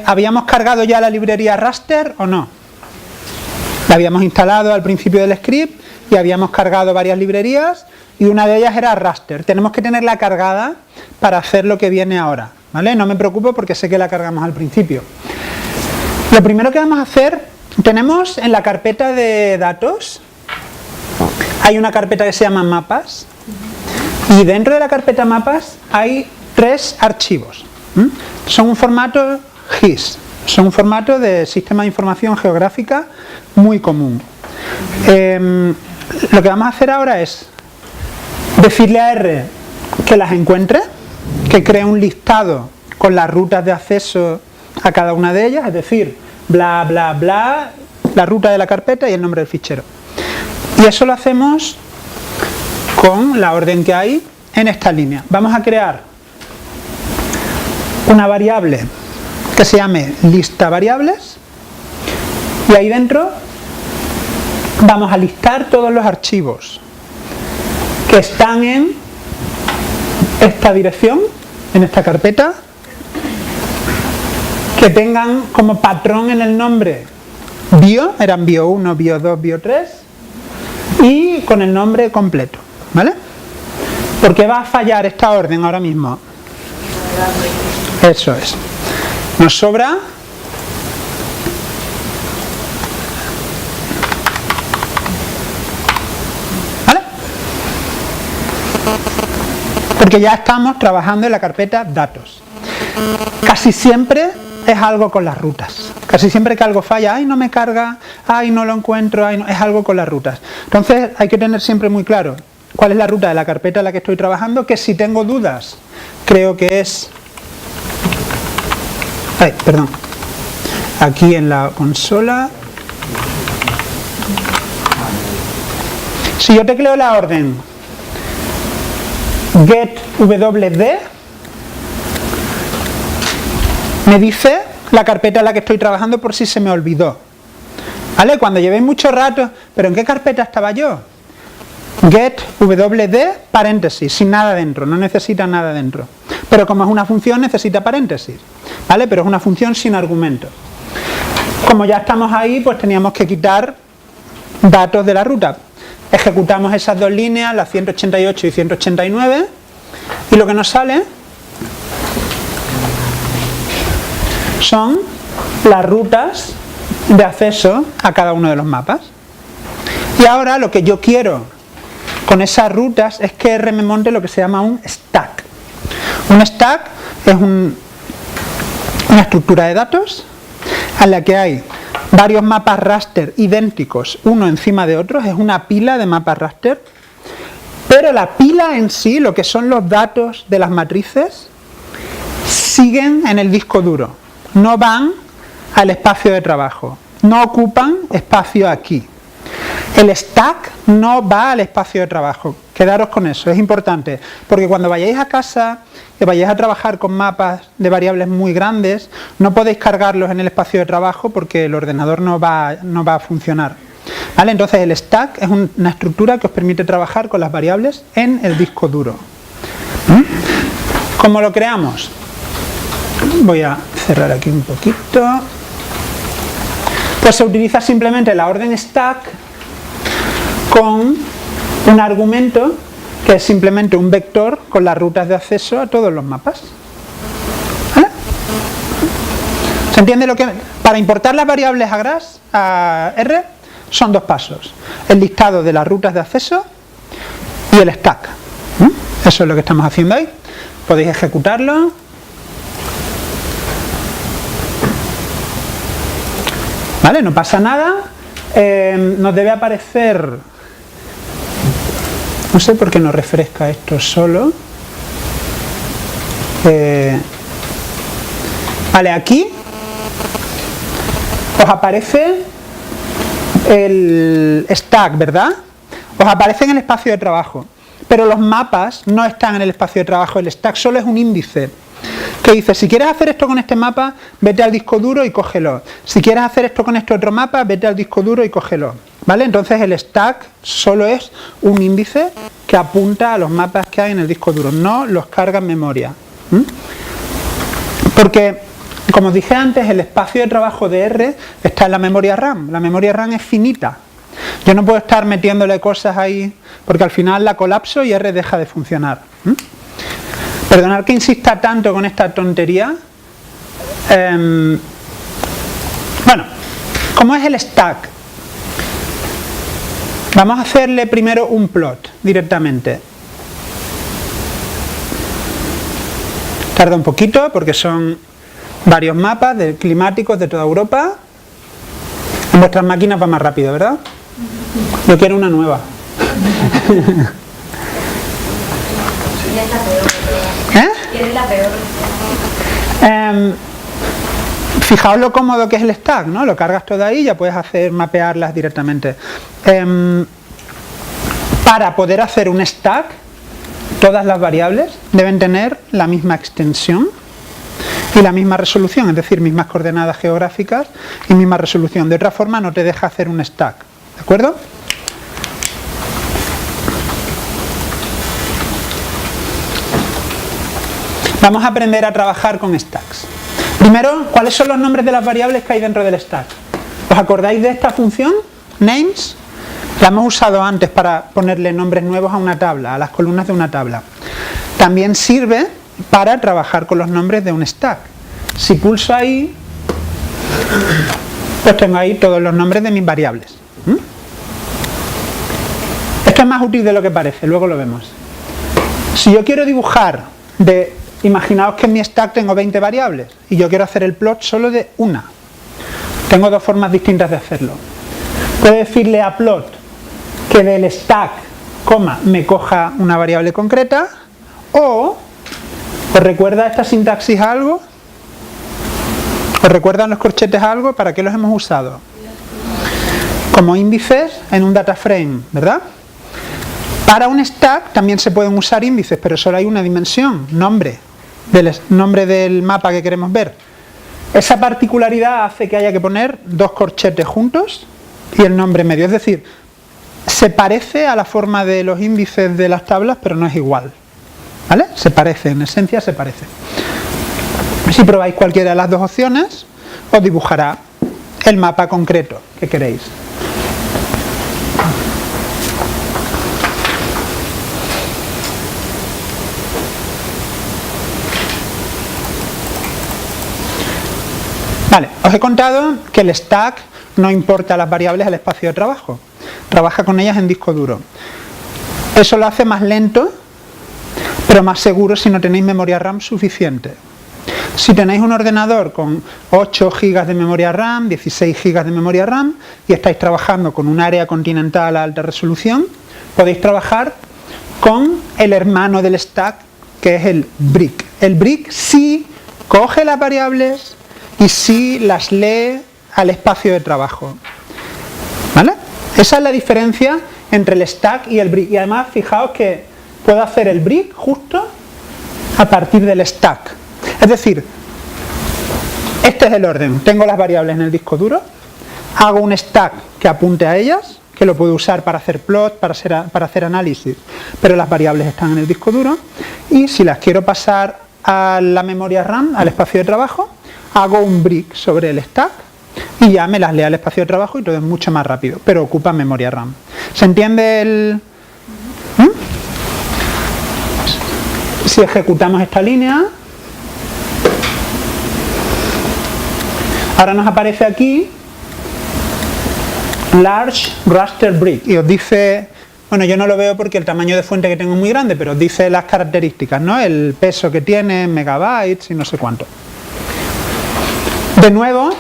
¿Habíamos cargado ya la librería raster o no? La habíamos instalado al principio del script y habíamos cargado varias librerías y una de ellas era raster. Tenemos que tenerla cargada para hacer lo que viene ahora, ¿vale? No me preocupo porque sé que la cargamos al principio. Lo primero que vamos a hacer, tenemos en la carpeta de datos, hay una carpeta que se llama mapas y dentro de la carpeta mapas hay 3 archivos. Son un formato GIS, son un formato de sistema de información geográfica muy común. Lo que vamos a hacer ahora es decirle a R que las encuentre, que cree un listado con las rutas de acceso a cada una de ellas, es decir, bla bla bla, la ruta de la carpeta y el nombre del fichero. Y eso lo hacemos con la orden que hay en esta línea. Vamos a crear una variable que se llame lista variables y ahí dentro vamos a listar todos los archivos que están en esta dirección, en esta carpeta, que tengan como patrón en el nombre bio, eran bio 1, bio 2, bio 3 y con el nombre completo, ¿vale? ¿Por qué va a fallar esta orden ahora mismo? Eso es. Nos sobra ¿vale? Porque ya estamos trabajando en la carpeta datos. Casi siempre es algo con las rutas. Casi siempre que algo falla, ay, no me carga, ay, no lo encuentro, ay, no, es algo con las rutas. Entonces hay que tener siempre muy claro cuál es la ruta de la carpeta en la que estoy trabajando, que si tengo dudas, creo que es... Ay, perdón. Aquí en la consola. Si yo tecleo la orden getWD, me dice la carpeta en la que estoy trabajando por si se me olvidó. ¿Vale? Cuando llevéis mucho rato, ¿pero en qué carpeta estaba yo? getWD, paréntesis, sin nada dentro, no necesita nada dentro. Pero como es una función, necesita paréntesis. ¿Vale? Pero es una función sin argumento. Como ya estamos ahí, pues teníamos que quitar datos de la ruta. Ejecutamos esas dos líneas, las 188 y 189, y lo que nos sale son las rutas de acceso a cada uno de los mapas. Y ahora lo que yo quiero con esas rutas es que R me monte lo que se llama un stack. Un stack es una estructura de datos en la que hay varios mapas raster idénticos uno encima de otros, es una pila de mapas raster, pero la pila en sí, lo que son los datos de las matrices, siguen en el disco duro, no van al espacio de trabajo, no ocupan espacio aquí. El stack no va al espacio de trabajo, quedaros con eso, es importante, porque cuando vayáis a casa, que vayáis a trabajar con mapas de variables muy grandes, no podéis cargarlos en el espacio de trabajo porque el ordenador no va a funcionar. ¿Vale? Entonces el stack es una estructura que os permite trabajar con las variables en el disco duro. ¿Cómo lo creamos? Voy a cerrar aquí un poquito. Pues se utiliza simplemente la orden stack con un argumento que es simplemente un vector con las rutas de acceso a todos los mapas. ¿Vale? ¿Se entiende lo que...? Para importar las variables a R son dos pasos. El listado de las rutas de acceso y el stack. Eso es lo que estamos haciendo ahí. Podéis ejecutarlo. ¿Vale? No pasa nada. Nos debe aparecer... No sé por qué no refresca esto solo. Vale, aquí os aparece el stack, ¿verdad? Os aparece en el espacio de trabajo, pero los mapas no están en el espacio de trabajo. El stack solo es un índice que dice, si quieres hacer esto con este mapa, vete al disco duro y cógelo. Si quieres hacer esto con este otro mapa, vete al disco duro y cógelo. ¿Vale? Entonces el stack solo es un índice que apunta a los mapas que hay en el disco duro, no los carga en memoria. Porque Como os dije antes, el espacio de trabajo de R está en la memoria RAM. La memoria RAM es finita. Yo no puedo estar metiéndole cosas ahí porque al final la colapso y R deja de funcionar. Perdonad que insista tanto con esta tontería. Bueno, ¿cómo es el stack? Vamos a hacerle primero un plot directamente. Tarda un poquito porque son varios mapas climáticos de toda Europa. En vuestras máquinas va más rápido, ¿verdad? Yo quiero una nueva. ¿Quién es la peor? Fijaos lo cómodo que es el stack, ¿no? Lo cargas todo ahí y ya puedes hacer mapearlas directamente. Para poder hacer un stack, todas las variables deben tener la misma extensión y la misma resolución, es decir, mismas coordenadas geográficas y misma resolución. De otra forma no te deja hacer un stack, ¿de acuerdo? Vamos a aprender a trabajar con stacks. Primero, ¿cuáles son los nombres de las variables que hay dentro del stack? ¿Os acordáis de esta función? Names. La hemos usado antes para ponerle nombres nuevos a una tabla, a las columnas de una tabla. También sirve para trabajar con los nombres de un stack. Si pulso ahí, pues tengo ahí todos los nombres de mis variables. Esto es más útil de lo que parece, luego lo vemos. Si yo quiero dibujar imaginaos que en mi stack tengo 20 variables y yo quiero hacer el plot solo de una. Tengo dos formas distintas de hacerlo. Puedo decirle a plot que del stack, me coja una variable concreta, o ¿os recuerda esta sintaxis a algo? ¿Os recuerdan los corchetes a algo? ¿Para qué los hemos usado? Como índices en un data frame, ¿verdad? Para un stack también se pueden usar índices, pero solo hay una dimensión, nombre del mapa que queremos ver. Esa particularidad hace que haya que poner dos corchetes juntos y el nombre medio, es decir, se parece a la forma de los índices de las tablas, pero no es igual, ¿vale? Se parece, en esencia se parece. Si probáis cualquiera de las dos opciones, os dibujará el mapa concreto que queréis. Vale, os he contado que el stack no importa las variables al espacio de trabajo, trabaja con ellas en disco duro. Eso lo hace más lento, pero más seguro si no tenéis memoria RAM suficiente. Si tenéis un ordenador con 8 GB de memoria RAM, 16 GB de memoria RAM y estáis trabajando con un área continental a alta resolución, podéis trabajar con el hermano del stack, que es el brick. El brick sí coge las variables y sí las lee al espacio de trabajo, ¿vale? Esa es la diferencia entre el stack y el brick. Y además, fijaos que puedo hacer el brick justo a partir del stack. Es decir, este es el orden. Tengo las variables en el disco duro, hago un stack que apunte a ellas, que lo puedo usar para hacer plot, para hacer análisis, pero las variables están en el disco duro, y si las quiero pasar a la memoria RAM, al espacio de trabajo, hago un brick sobre el stack y ya me las lee al espacio de trabajo y todo es mucho más rápido, pero ocupa memoria RAM. ¿Se entiende el...? Si ejecutamos esta línea, ahora nos aparece aquí Large Raster Brick y os dice, bueno, yo no lo veo porque el tamaño de fuente que tengo es muy grande, pero os dice las características, ¿no? El peso que tiene, megabytes y no sé cuánto. De nuevo,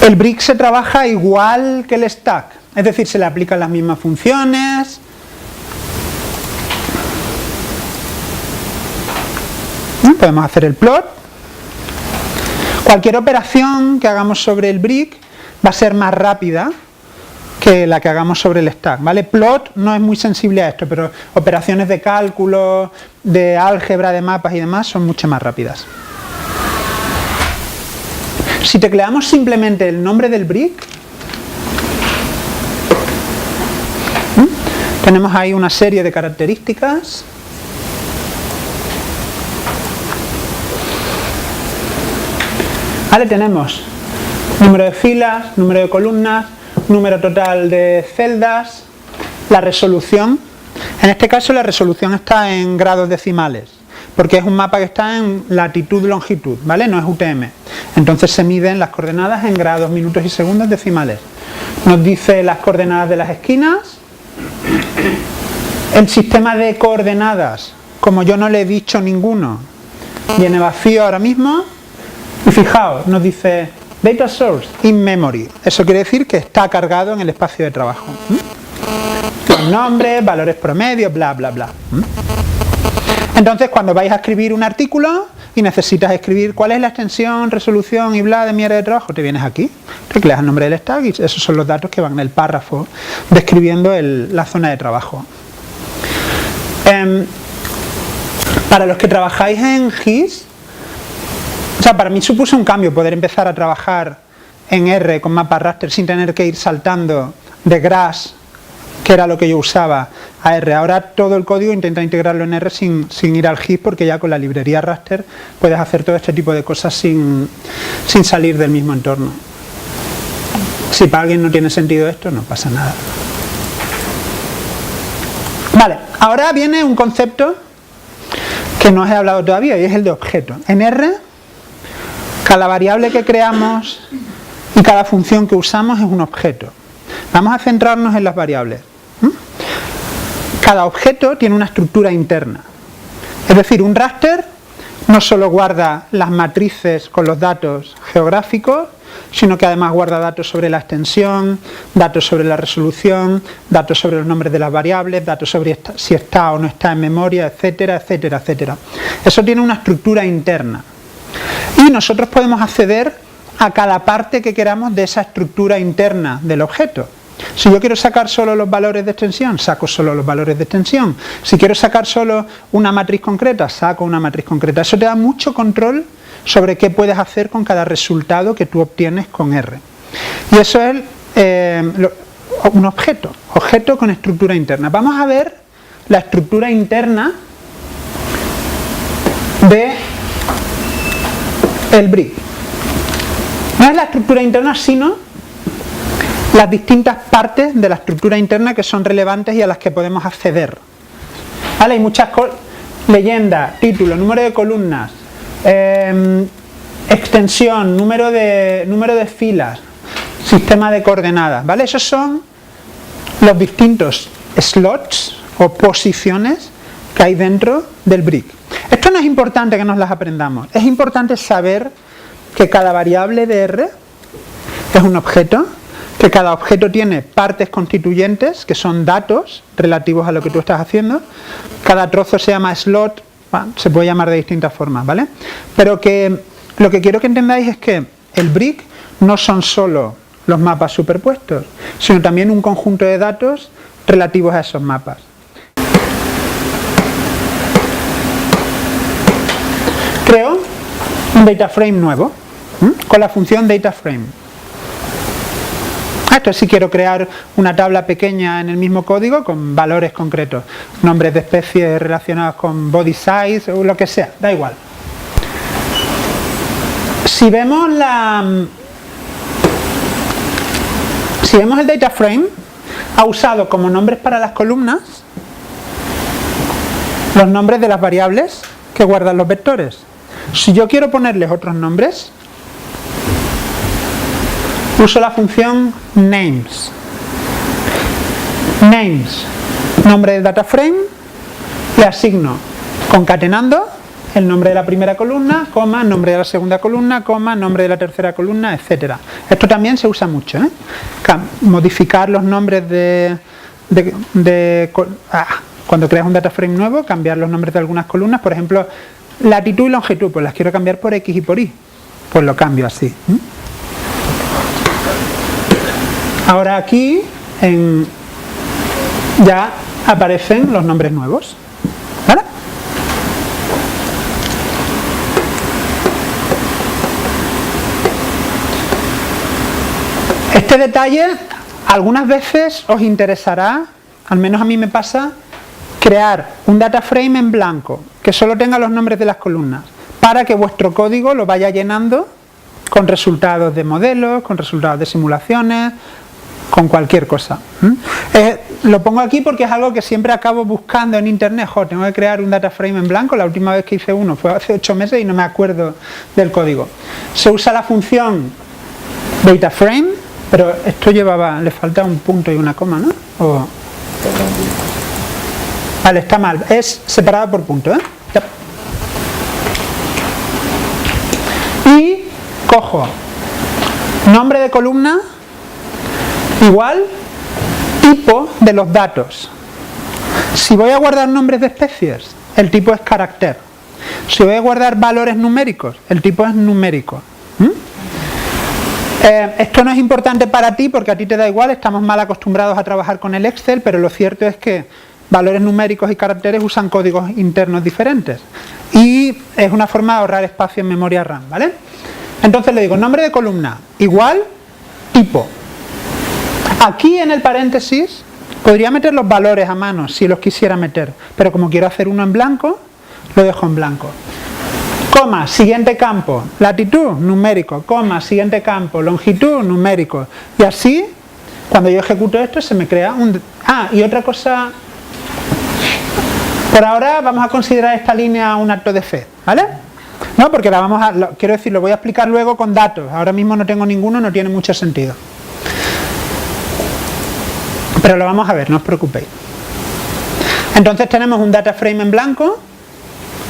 el brick se trabaja igual que el stack, es decir, se le aplican las mismas funciones. Podemos hacer el plot. Cualquier operación que hagamos sobre el brick va a ser más rápida que la que hagamos sobre el stack, ¿vale? Plot no es muy sensible a esto, pero operaciones de cálculo, de álgebra, de mapas y demás son mucho más rápidas. Si tecleamos simplemente el nombre del brick, tenemos ahí una serie de características. Vale, tenemos número de filas, número de columnas, número total de celdas, la resolución. En este caso la resolución está en grados decimales, porque es un mapa que está en latitud-longitud, ¿vale? No es UTM. Entonces se miden las coordenadas en grados, minutos y segundos decimales. Nos dice las coordenadas de las esquinas. El sistema de coordenadas, como yo no le he dicho ninguno, viene vacío ahora mismo. Y fijaos, nos dice Data Source in Memory. Eso quiere decir que está cargado en el espacio de trabajo. Los nombres, valores promedios, bla, bla, bla. Entonces, cuando vais a escribir un artículo y necesitas escribir cuál es la extensión, resolución y bla de mi área de trabajo, te vienes aquí, tecleas el nombre del stack y esos son los datos que van en el párrafo describiendo la zona de trabajo. Para los que trabajáis en GIS, o sea, para mí supuso un cambio poder empezar a trabajar en R con mapa raster sin tener que ir saltando de GRASS, que era lo que yo usaba, a R. Ahora todo el código intenta integrarlo en R sin ir al GIS, porque ya con la librería raster puedes hacer todo este tipo de cosas sin salir del mismo entorno. Si para alguien no tiene sentido esto, no pasa nada. Vale, ahora viene un concepto que no os he hablado todavía y es el de objeto. En R, cada variable que creamos y cada función que usamos es un objeto. Vamos a centrarnos en las variables. Cada objeto tiene una estructura interna. Es decir, un raster no solo guarda las matrices con los datos geográficos, sino que además guarda datos sobre la extensión, datos sobre la resolución, datos sobre los nombres de las variables, datos sobre si está o no está en memoria, etcétera, etcétera, etcétera. Eso tiene una estructura interna. Y nosotros podemos acceder a cada parte que queramos de esa estructura interna del objeto. Si yo quiero sacar solo los valores de extensión, saco solo los valores de extensión. Si quiero sacar solo una matriz concreta, saco una matriz concreta. Eso te da mucho control sobre qué puedes hacer con cada resultado que tú obtienes con R. Y eso es un objeto con estructura interna. Vamos a ver la estructura interna de el brick. No es la estructura interna, sino las distintas partes de la estructura interna que son relevantes y a las que podemos acceder. ¿Vale? Hay muchas cosas: leyenda, título, número de columnas, extensión, número de filas, sistema de coordenadas. ¿Vale? Esos son los distintos slots o posiciones que hay dentro del brick. Esto no es importante que nos las aprendamos. Es importante saber que cada variable de R es un objeto, que cada objeto tiene partes constituyentes, que son datos relativos a lo que tú estás haciendo. Cada trozo se llama slot, se puede llamar de distintas formas, ¿vale? Pero que lo que quiero que entendáis es que el brick no son solo los mapas superpuestos, sino también un conjunto de datos relativos a esos mapas. Creo un data frame nuevo con la función data frame. Esto es si quiero crear una tabla pequeña en el mismo código con valores concretos, nombres de especies relacionados con body size o lo que sea, da igual. Si vemos el data frame, ha usado como nombres para las columnas los nombres de las variables que guardan los vectores. Si yo quiero ponerles otros nombres, uso la función names. Names, nombre del data frame, le asigno concatenando el nombre de la primera columna, coma, nombre de la segunda columna, coma, nombre de la tercera columna, etcétera. Esto también se usa mucho, ¿eh? Modificar los nombres cuando creas un data frame nuevo, cambiar los nombres de algunas columnas, por ejemplo, latitud y longitud, pues las quiero cambiar por X y por Y, pues lo cambio así. Ahora aquí ya aparecen los nombres nuevos. ¿Vale? Este detalle algunas veces os interesará, al menos a mí me pasa, crear un data frame en blanco que solo tenga los nombres de las columnas para que vuestro código lo vaya llenando con resultados de modelos, con resultados de simulaciones, con cualquier cosa. Lo pongo aquí porque es algo que siempre acabo buscando en internet. Tengo que crear un data frame en blanco. La última vez que hice uno fue hace 8 meses y no me acuerdo del código. Se usa la función DataFrame, pero esto le falta un punto y una coma, ¿no? Vale, está mal, es separado por punto, Ya. Y cojo nombre de columna igual tipo de los datos. Si voy a guardar nombres de especies, el tipo es carácter. Si voy a guardar valores numéricos, el tipo es numérico. Esto no es importante para ti porque a ti te da igual, estamos mal acostumbrados a trabajar con el Excel, pero lo cierto es que valores numéricos y caracteres usan códigos internos diferentes y es una forma de ahorrar espacio en memoria RAM, ¿vale? Entonces le digo nombre de columna igual tipo. Aquí en el paréntesis podría meter los valores a mano si los quisiera meter, pero como quiero hacer uno en blanco, lo dejo en blanco. Coma, siguiente campo, latitud, numérico, coma, siguiente campo, longitud, numérico. Y así, cuando yo ejecuto esto, se me crea un... y otra cosa, por ahora vamos a considerar esta línea un acto de fe, ¿vale? No, porque quiero decir, lo voy a explicar luego con datos. Ahora mismo no tengo ninguno, no tiene mucho sentido. Pero lo vamos a ver, no os preocupéis. Entonces tenemos un data frame en blanco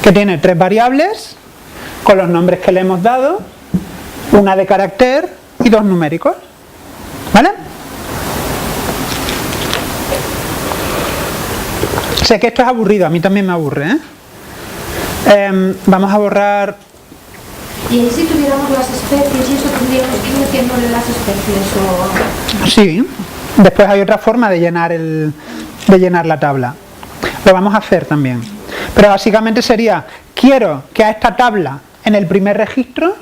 que tiene 3 variables con los nombres que le hemos dado, una de carácter y 2 numéricos, ¿vale? Sé que esto es aburrido, a mí también me aburre, vamos a borrar. ¿Y ahí si tuviéramos las especies y eso tendríamos que ir metiéndole las especies o...? Sí, después hay otra forma de llenar la tabla. Lo vamos a hacer también. Pero básicamente sería, quiero que a esta tabla, en el primer registro,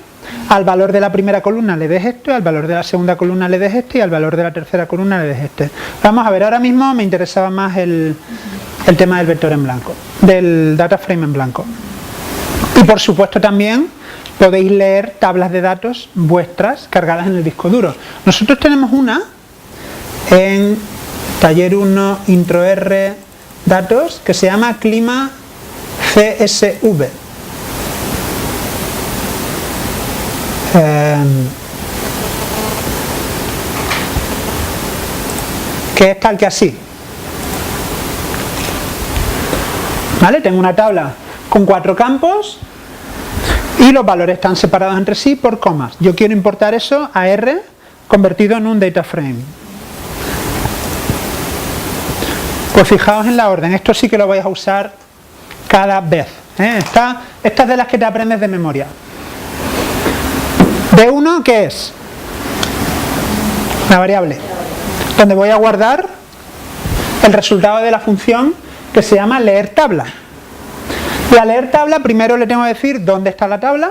al valor de la primera columna le des esto, al valor de la segunda columna le des este y al valor de la tercera columna le des este. Vamos a ver, ahora mismo me interesaba más el tema del vector en blanco, del data frame en blanco. Y por supuesto también podéis leer tablas de datos vuestras cargadas en el disco duro. Nosotros tenemos una en taller 1 intro R datos que se llama clima CSV. Que es tal que así, ¿vale? Tengo una tabla con 4 campos y los valores están separados entre sí por comas. Yo quiero importar eso a R convertido en un data frame. Pues fijaos en la orden, esto sí que lo vais a usar cada vez, Esta es de las que te aprendes de memoria. D1, ¿qué es? La variable donde voy a guardar el resultado de la función que se llama leer tabla. Y a leer tabla primero le tengo que decir dónde está la tabla,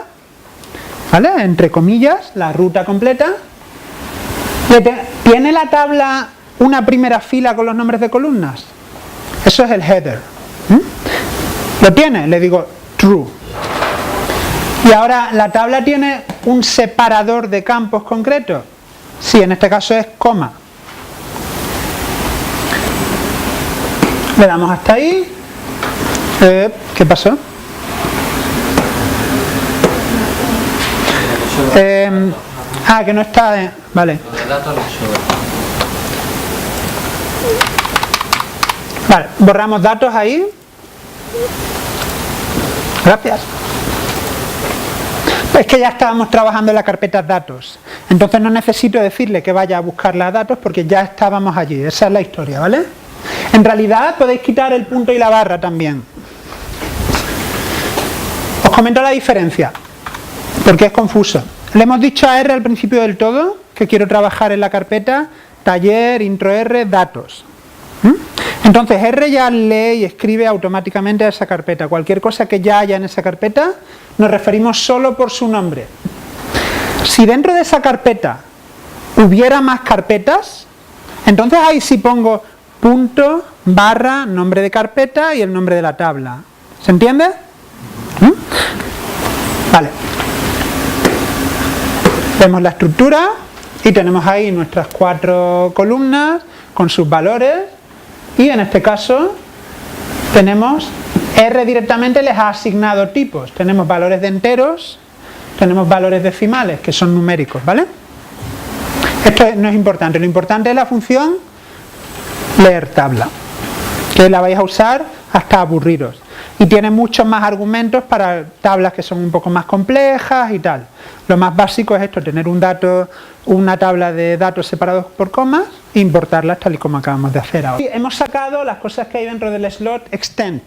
¿vale? Entre comillas, la ruta completa. ¿Tiene la tabla una primera fila con los nombres de columnas? Eso es el header. ¿Lo tiene? Le digo true. Y ahora, ¿la tabla tiene un separador de campos concreto? Sí, en este caso es coma. Le damos hasta ahí. ¿Qué pasó? Que no está... Vale. Vale, borramos datos ahí. Gracias. Es que ya estábamos trabajando en la carpeta datos. Entonces no necesito decirle que vaya a buscar los datos porque ya estábamos allí. Esa es la historia, ¿vale? En realidad podéis quitar el punto y la barra también. Os comento la diferencia, porque es confuso. Le hemos dicho a R al principio del todo que quiero trabajar en la carpeta taller, intro R, datos. Entonces R ya lee y escribe automáticamente a esa carpeta. Cualquier cosa que ya haya en esa carpeta nos referimos solo por su nombre. Si dentro de esa carpeta hubiera más carpetas, entonces ahí sí pongo punto, barra, nombre de carpeta y el nombre de la tabla. ¿Se entiende? Vale. Vemos la estructura y tenemos ahí nuestras 4 columnas con sus valores, y en este caso tenemos R directamente les ha asignado tipos. Tenemos valores de enteros, tenemos valores decimales que son numéricos, ¿vale? Esto no es importante, lo importante es la función leer tabla, que la vais a usar hasta aburriros, y tiene muchos más argumentos para tablas que son un poco más complejas y tal. Lo más básico es esto, tener un dato, una tabla de datos separados por comas e importarlas tal y como acabamos de hacer ahora. Y hemos sacado las cosas que hay dentro del slot extend.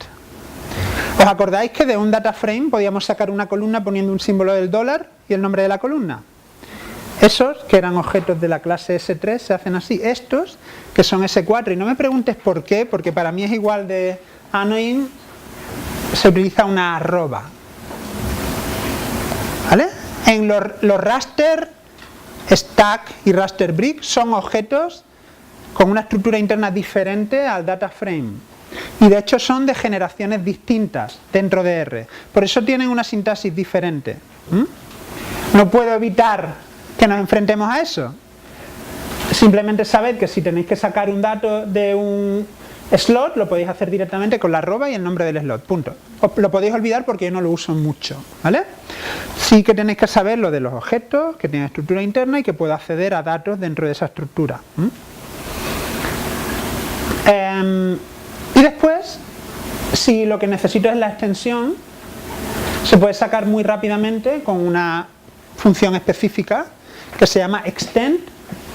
¿Os acordáis que de un data frame podíamos sacar una columna poniendo un símbolo del dólar y el nombre de la columna? Esos, que eran objetos de la clase S3, se hacen así. Estos, que son S4, y no me preguntes por qué, porque para mí es igual de annoying, se utiliza una arroba. ¿Vale? En los raster, stack y raster brick son objetos con una estructura interna diferente al data frame. Y de hecho son de generaciones distintas dentro de R. Por eso tienen una sintaxis diferente. No puedo evitar que nos enfrentemos a eso. Simplemente sabed que si tenéis que sacar un dato de un slot, lo podéis hacer directamente con la arroba y el nombre del slot, punto. Lo podéis olvidar porque yo no lo uso mucho, ¿vale? Sí que tenéis que saber lo de los objetos, que tienen estructura interna y que puedo acceder a datos dentro de esa estructura. Y después, si lo que necesito es la extensión, se puede sacar muy rápidamente con una función específica que se llama extend,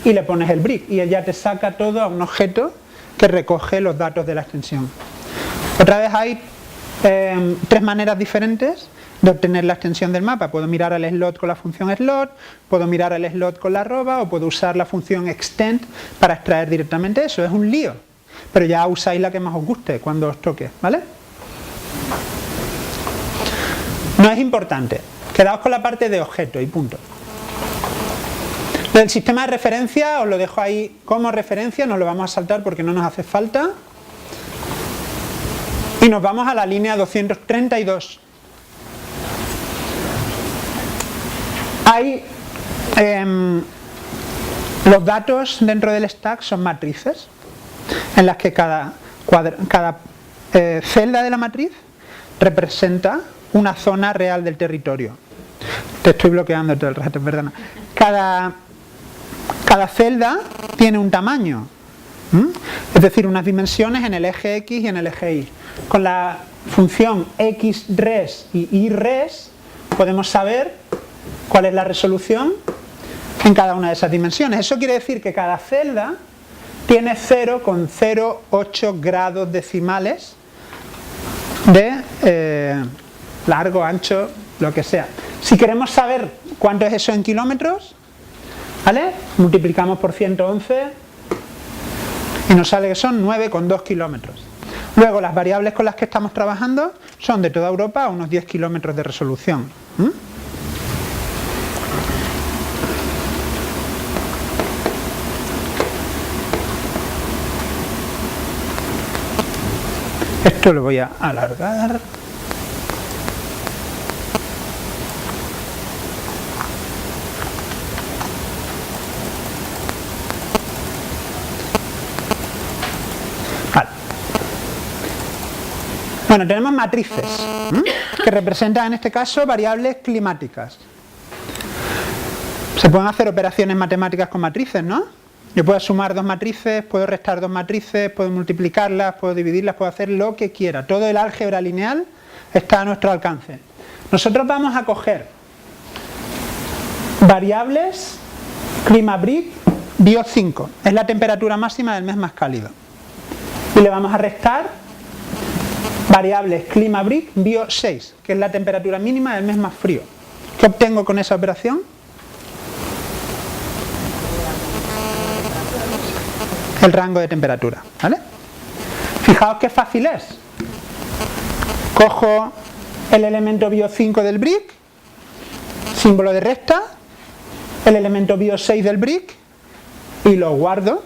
y le pones el brick y él ya te saca todo a un objeto que recoge los datos de la extensión. Otra vez hay 3 maneras diferentes de obtener la extensión del mapa. Puedo mirar al slot con la función slot, puedo mirar al slot con la arroba, o puedo usar la función extend para extraer directamente eso. Es un lío, pero ya usáis la que más os guste cuando os toque, ¿vale? No es importante, quedaos con la parte de objeto y punto. El sistema de referencia os lo dejo ahí como referencia, no lo vamos a saltar porque no nos hace falta. Y nos vamos a la línea 232. Hay los datos dentro del stack son matrices, en las que cada celda de la matriz representa una zona real del territorio. Te estoy bloqueando todo el rato, perdona. Cada celda tiene un tamaño, es decir, unas dimensiones en el eje X y en el eje Y. Con la función xres y yres podemos saber cuál es la resolución en cada una de esas dimensiones. Eso quiere decir que cada celda tiene 0,08 grados decimales de largo, ancho, lo que sea. Si queremos saber cuánto es eso en kilómetros, ¿vale? Multiplicamos por 111 y nos sale que son 9,2 kilómetros. Luego las variables con las que estamos trabajando son de toda Europa a unos 10 kilómetros de resolución. Esto lo voy a alargar. Bueno, tenemos matrices que representan en este caso variables climáticas. Se pueden hacer operaciones matemáticas con matrices, ¿no? Yo puedo sumar 2 matrices, puedo restar 2 matrices, puedo multiplicarlas, puedo dividirlas, puedo hacer lo que quiera. Todo el álgebra lineal está a nuestro alcance. Nosotros vamos a coger variables ClimaBrief bio5, es la temperatura máxima del mes más cálido. Y le vamos a restar variables ClimaBrief bio6, que es la temperatura mínima del mes más frío. ¿Qué obtengo con esa operación? El rango de temperatura, ¿vale? Fijaos qué fácil es. Cojo el elemento bio5 del brick, símbolo de resta, el elemento bio6 del brick y lo guardo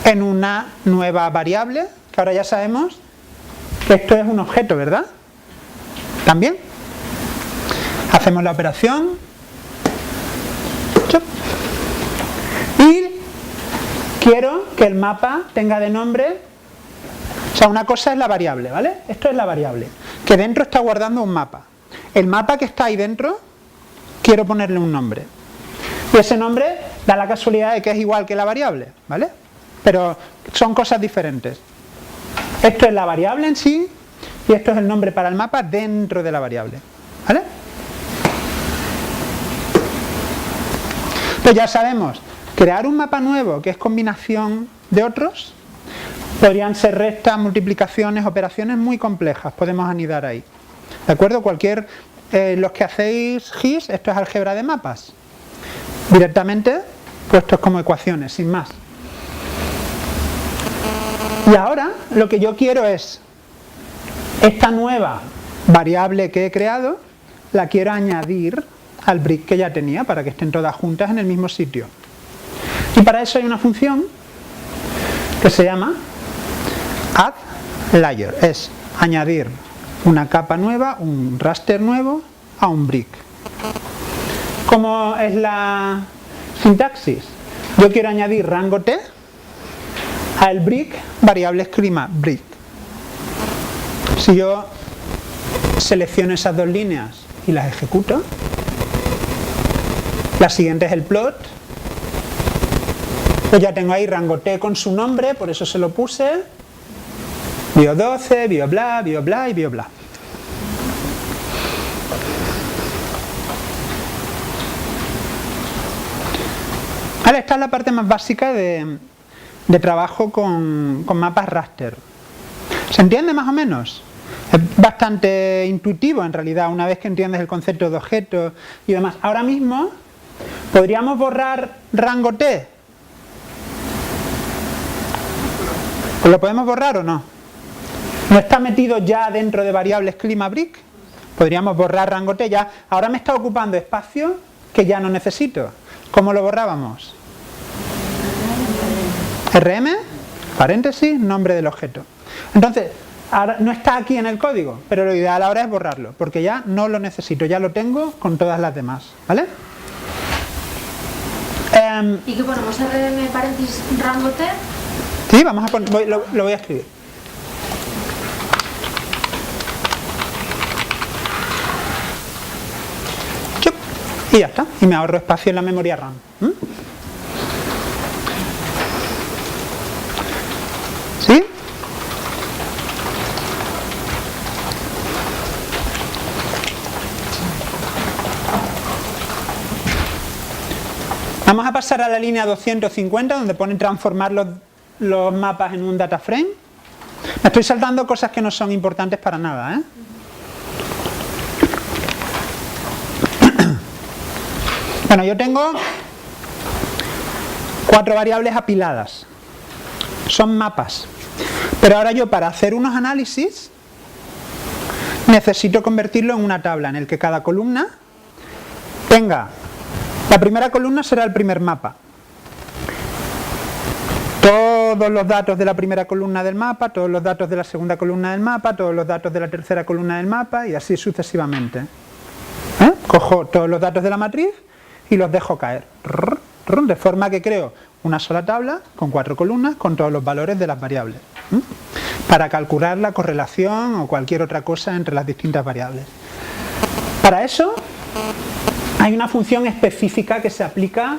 en una nueva variable, que ahora ya sabemos que esto es un objeto, ¿verdad? También hacemos la operación quiero que el mapa tenga de nombre, o sea, una cosa es la variable, ¿vale? Esto es la variable, que dentro está guardando un mapa. El mapa que está ahí dentro, quiero ponerle un nombre. Y ese nombre da la casualidad de que es igual que la variable, ¿vale? Pero son cosas diferentes. Esto es la variable en sí, y esto es el nombre para el mapa dentro de la variable, ¿vale? Pues ya sabemos, crear un mapa nuevo que es combinación de otros, podrían ser restas, multiplicaciones, operaciones muy complejas, podemos anidar ahí. ¿De acuerdo? Los que hacéis GIS, esto es álgebra de mapas. Directamente puestos como ecuaciones, sin más. Y ahora lo que yo quiero es, esta nueva variable que he creado, la quiero añadir al brick que ya tenía para que estén todas juntas en el mismo sitio. Y para eso hay una función que se llama addLayer, es añadir una capa nueva, un raster nuevo a un brick. ¿Cómo es la sintaxis? Yo quiero añadir rango t al brick variable escrima brick. Si yo selecciono esas dos líneas y las ejecuto, la siguiente es el plot, pues ya tengo ahí rango t con su nombre, por eso se lo puse, bio 12, bio bla y bio bla. Ahora, esta es la parte más básica de trabajo con mapas raster. ¿Se entiende más o menos? Es bastante intuitivo en realidad, una vez que entiendes el concepto de objetos y demás. Ahora mismo, ¿podríamos borrar rango t? ¿Pues lo podemos borrar o no? ¿No está metido ya dentro de variables clima brick? Podríamos borrar rango t ya. Ahora me está ocupando espacio que ya no necesito. ¿Cómo lo borrábamos? RM, paréntesis, nombre del objeto. Entonces, ahora no está aquí en el código, pero lo ideal ahora es borrarlo, porque ya no lo necesito, ya lo tengo con todas las demás, ¿vale? ¿Y qué ponemos? RM, paréntesis, rango t. Sí, vamos a poner, lo voy a escribir. Chup, y ya está, y me ahorro espacio en la memoria RAM. ¿Sí? Vamos a pasar a la línea 250 donde pone transformar los mapas en un data frame. Me estoy saltando cosas que no son importantes para nada, ¿eh? Bueno, yo tengo 4 variables apiladas. Son mapas. Pero ahora yo, para hacer unos análisis, necesito convertirlo en una tabla en el que cada columna tenga, la primera columna será el primer mapa, todos los datos de la primera columna del mapa, todos los datos de la segunda columna del mapa, todos los datos de la tercera columna del mapa y así sucesivamente. Cojo todos los datos de la matriz y los dejo caer, de forma que creo una sola tabla con 4 columnas con todos los valores de las variables, para calcular la correlación o cualquier otra cosa entre las distintas variables. Para eso hay una función específica que se aplica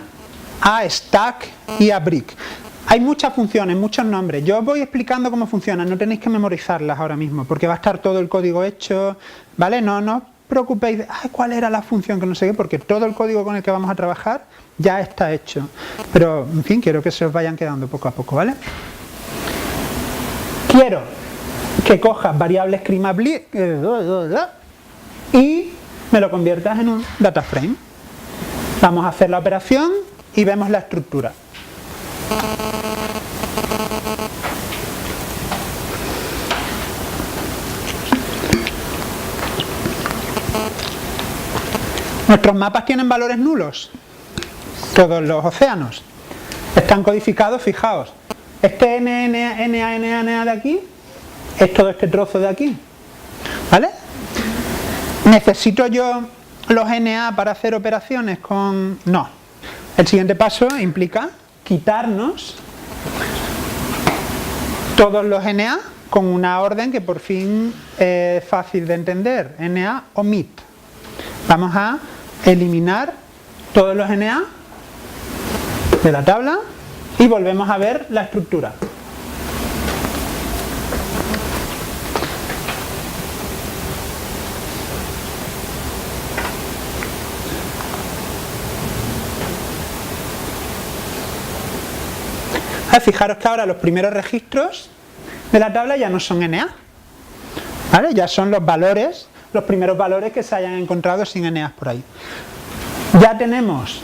a stack y a brick. Hay muchas funciones, muchos nombres. Yo os voy explicando cómo funcionan, no tenéis que memorizarlas ahora mismo, porque va a estar todo el código hecho, ¿vale? No os preocupéis de cuál era la función que no sé qué, porque todo el código con el que vamos a trabajar ya está hecho. Pero, en fin, quiero que se os vayan quedando poco a poco, ¿vale? Quiero que cojas variables clima brick y me lo conviertas en un data frame. Vamos a hacer la operación y vemos la estructura. Nuestros mapas tienen valores nulos. Todos los océanos están codificados, fijaos. Este NA de aquí es todo este trozo de aquí, ¿vale? ¿Necesito yo los NA para hacer operaciones con...? No. El siguiente paso implica quitarnos todos los NA con una orden que por fin es fácil de entender, NA omit. Vamos a eliminar todos los NA de la tabla y volvemos a ver la estructura. Fijaros que ahora los primeros registros de la tabla ya no son NA, ¿vale? Ya son los valores, los primeros valores que se hayan encontrado sin NA por ahí. Ya tenemos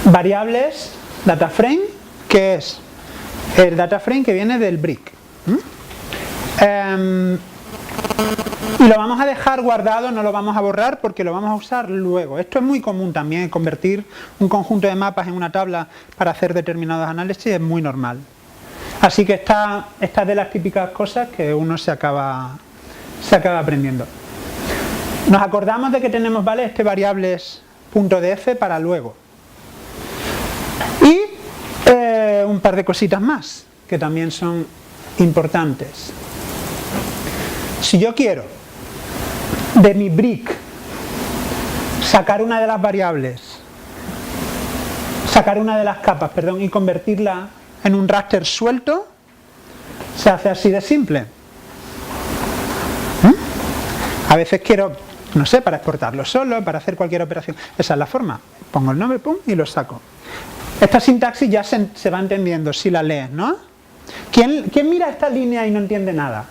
variables dataframe, que es el dataframe que viene del brick. Y lo vamos a dejar guardado, no lo vamos a borrar porque lo vamos a usar luego. Esto es muy común también, convertir un conjunto de mapas en una tabla para hacer determinados análisis es muy normal. Así que esta es de las típicas cosas que uno se acaba aprendiendo. Nos acordamos de que tenemos, ¿vale?, este variables.df para luego. Y un par de cositas más que también son importantes. Si yo quiero de mi brick sacar una de las variables, sacar una de las capas, perdón, y convertirla en un raster suelto, se hace así de simple. A veces quiero, no sé, para exportarlo solo, para hacer cualquier operación. Esa es la forma. Pongo el nombre, pum, y lo saco. Esta sintaxis ya se va entendiendo si la lees, ¿no? ¿Quién mira esta línea y no entiende nada?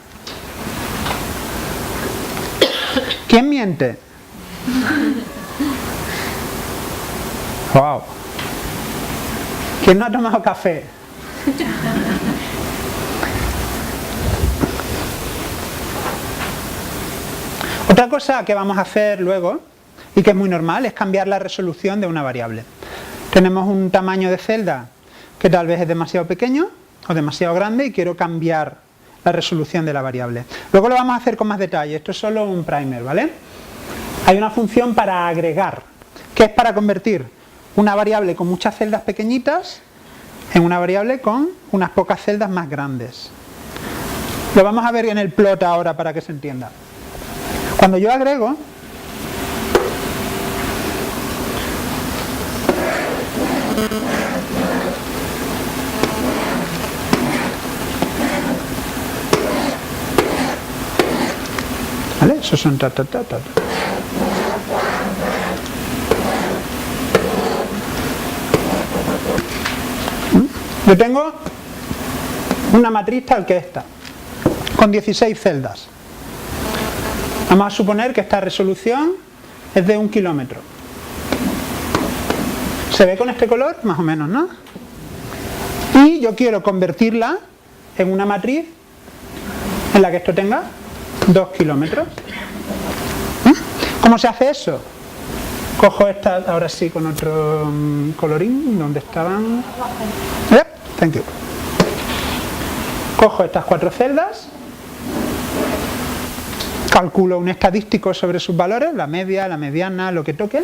¿Quién miente? Wow. ¿Quién no ha tomado café? Otra cosa que vamos a hacer luego, y que es muy normal, es cambiar la resolución de una variable. Tenemos un tamaño de celda que tal vez es demasiado pequeño o demasiado grande y quiero cambiar la resolución de la variable. Luego lo vamos a hacer con más detalle, esto es solo un primer, ¿vale? Hay una función para agregar, que es para convertir una variable con muchas celdas pequeñitas en una variable con unas pocas celdas más grandes. Lo vamos a ver en el plot ahora para que se entienda. Cuando yo agrego, ¿vale? Esos son Yo tengo una matriz tal que esta, con 16 celdas. Vamos a suponer que esta resolución es de 1 kilómetro. ¿Se ve con este color? Más o menos, ¿no? Y yo quiero convertirla en una matriz en la que esto tenga 2 kilómetros. ¿Cómo se hace eso? Cojo esta, ahora sí, con otro colorín, donde estaban. Yep, thank you. Cojo estas 4 celdas, calculo un estadístico sobre sus valores, la media, la mediana, lo que toque,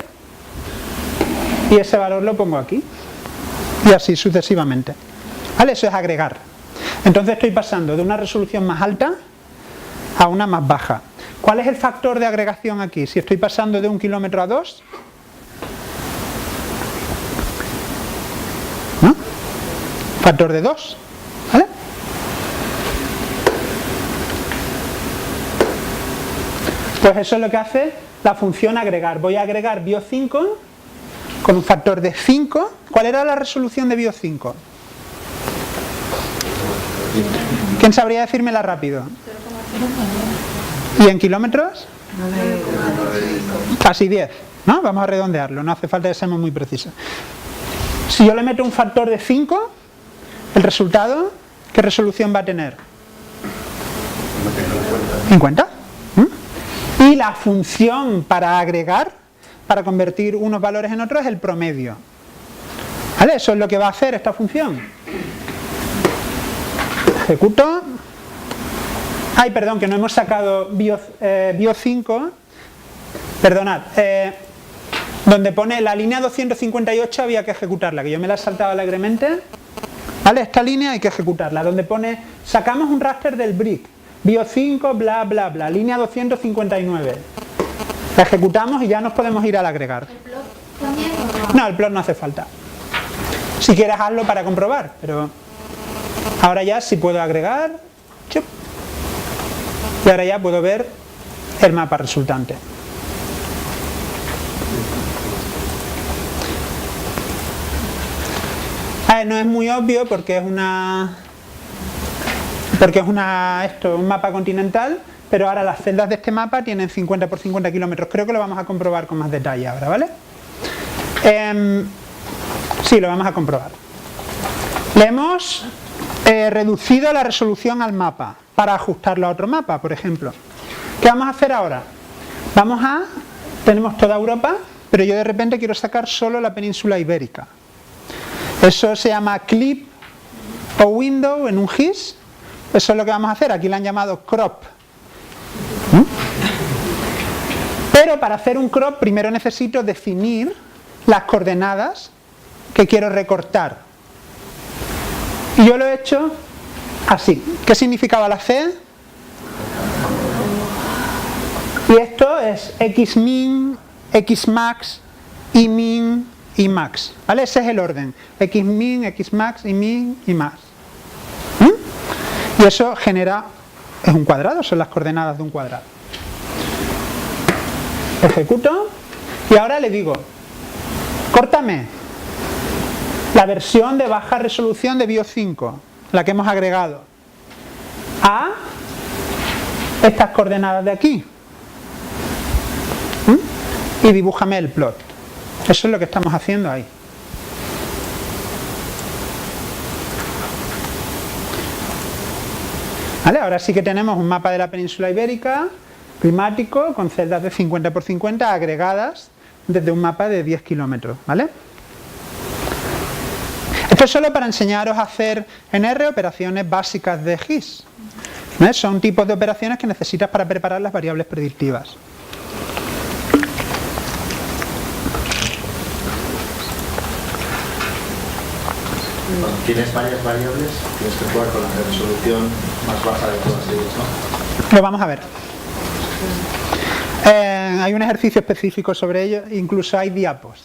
y ese valor lo pongo aquí, y así sucesivamente. ¿Vale? Eso es agregar. Entonces estoy pasando de una resolución más alta a una más baja. ¿Cuál es el factor de agregación aquí? Si estoy pasando de 1 kilómetro a 2, ¿no? Factor de 2, ¿vale? Pues eso es lo que hace la función agregar. Voy a agregar bio5 con un factor de 5. ¿Cuál era la resolución de bio5? ¿Quién sabría decírmela rápido? ¿Y en kilómetros? Casi 10, ¿no? Vamos a redondearlo, no hace falta que seamos muy precisos. Si yo le meto un factor de 5, el resultado, ¿qué resolución va a tener? 50. Y la función para agregar, para convertir unos valores en otros, es el promedio. ¿Vale? Eso es lo que va a hacer esta función. Ejecuto. Ay, perdón, que no hemos sacado bio5. Perdonad. Donde pone la línea 258 había que ejecutarla, que yo me la he saltado alegremente. ¿Vale? Esta línea hay que ejecutarla, donde pone, sacamos un raster del brick, bio 5, bla, bla, bla, línea 259. La ejecutamos y ya nos podemos ir al agregar. ¿El plot también o no? No, el plot no hace falta. Si quieres hazlo para comprobar, pero ahora ya sí puedo agregar, chup, y ahora ya puedo ver el mapa resultante. A ver, no es muy obvio porque es un mapa continental, pero ahora las celdas de este mapa tienen 50 por 50 kilómetros. Creo que lo vamos a comprobar con más detalle ahora, ¿vale? Sí, lo vamos a comprobar. Le hemos reducido la resolución al mapa para ajustarlo a otro mapa, por ejemplo. ¿Qué vamos a hacer ahora? Tenemos toda Europa, pero yo de repente quiero sacar solo la península ibérica. Eso se llama clip o window en un GIS. Eso es lo que vamos a hacer. Aquí le han llamado crop. Pero para hacer un crop primero necesito definir las coordenadas que quiero recortar. Y yo lo he hecho así. ¿Qué significaba la C? Y esto es xmin, xmax, ymin, ymax. ¿Vale? Ese es el orden. Xmin, xmax, ymin, ymax. Y eso genera, es un cuadrado, son las coordenadas de un cuadrado. Ejecuto y ahora le digo, córtame la versión de baja resolución de bio 5, la que hemos agregado, a estas coordenadas de aquí. Y dibújame el plot. Eso es lo que estamos haciendo ahí. ¿Vale? Ahora sí que tenemos un mapa de la península ibérica climático con celdas de 50 por 50 agregadas desde un mapa de 10 kilómetros. ¿Vale? Esto es solo para enseñaros a hacer en R operaciones básicas de GIS. ¿Vale? Son tipos de operaciones que necesitas para preparar las variables predictivas. Cuando tienes varias variables, tienes que jugar con la resolución más baja de todas ellas, ¿no? Lo vamos a ver. Hay un ejercicio específico sobre ello, incluso hay diapos.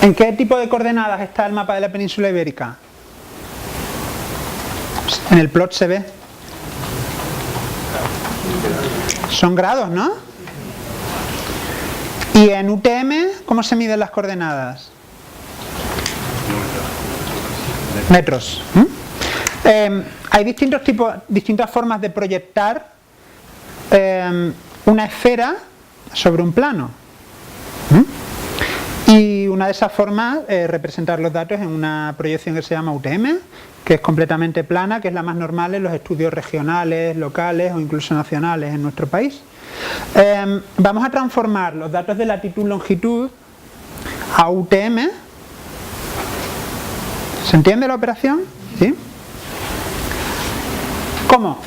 ¿En qué tipo de coordenadas está el mapa de la península ibérica? En el plot se ve. Son grados, ¿no? Y en UTM, ¿cómo se miden las coordenadas? Metros. Hay distintas formas de proyectar una esfera sobre un plano. Y una de esas formas es representar los datos en una proyección que se llama UTM, que es completamente plana, que es la más normal en los estudios regionales, locales o incluso nacionales en nuestro país. Vamos a transformar los datos de latitud-longitud a UTM. ¿Se entiende la operación? ¿Sí? ¿Cómo?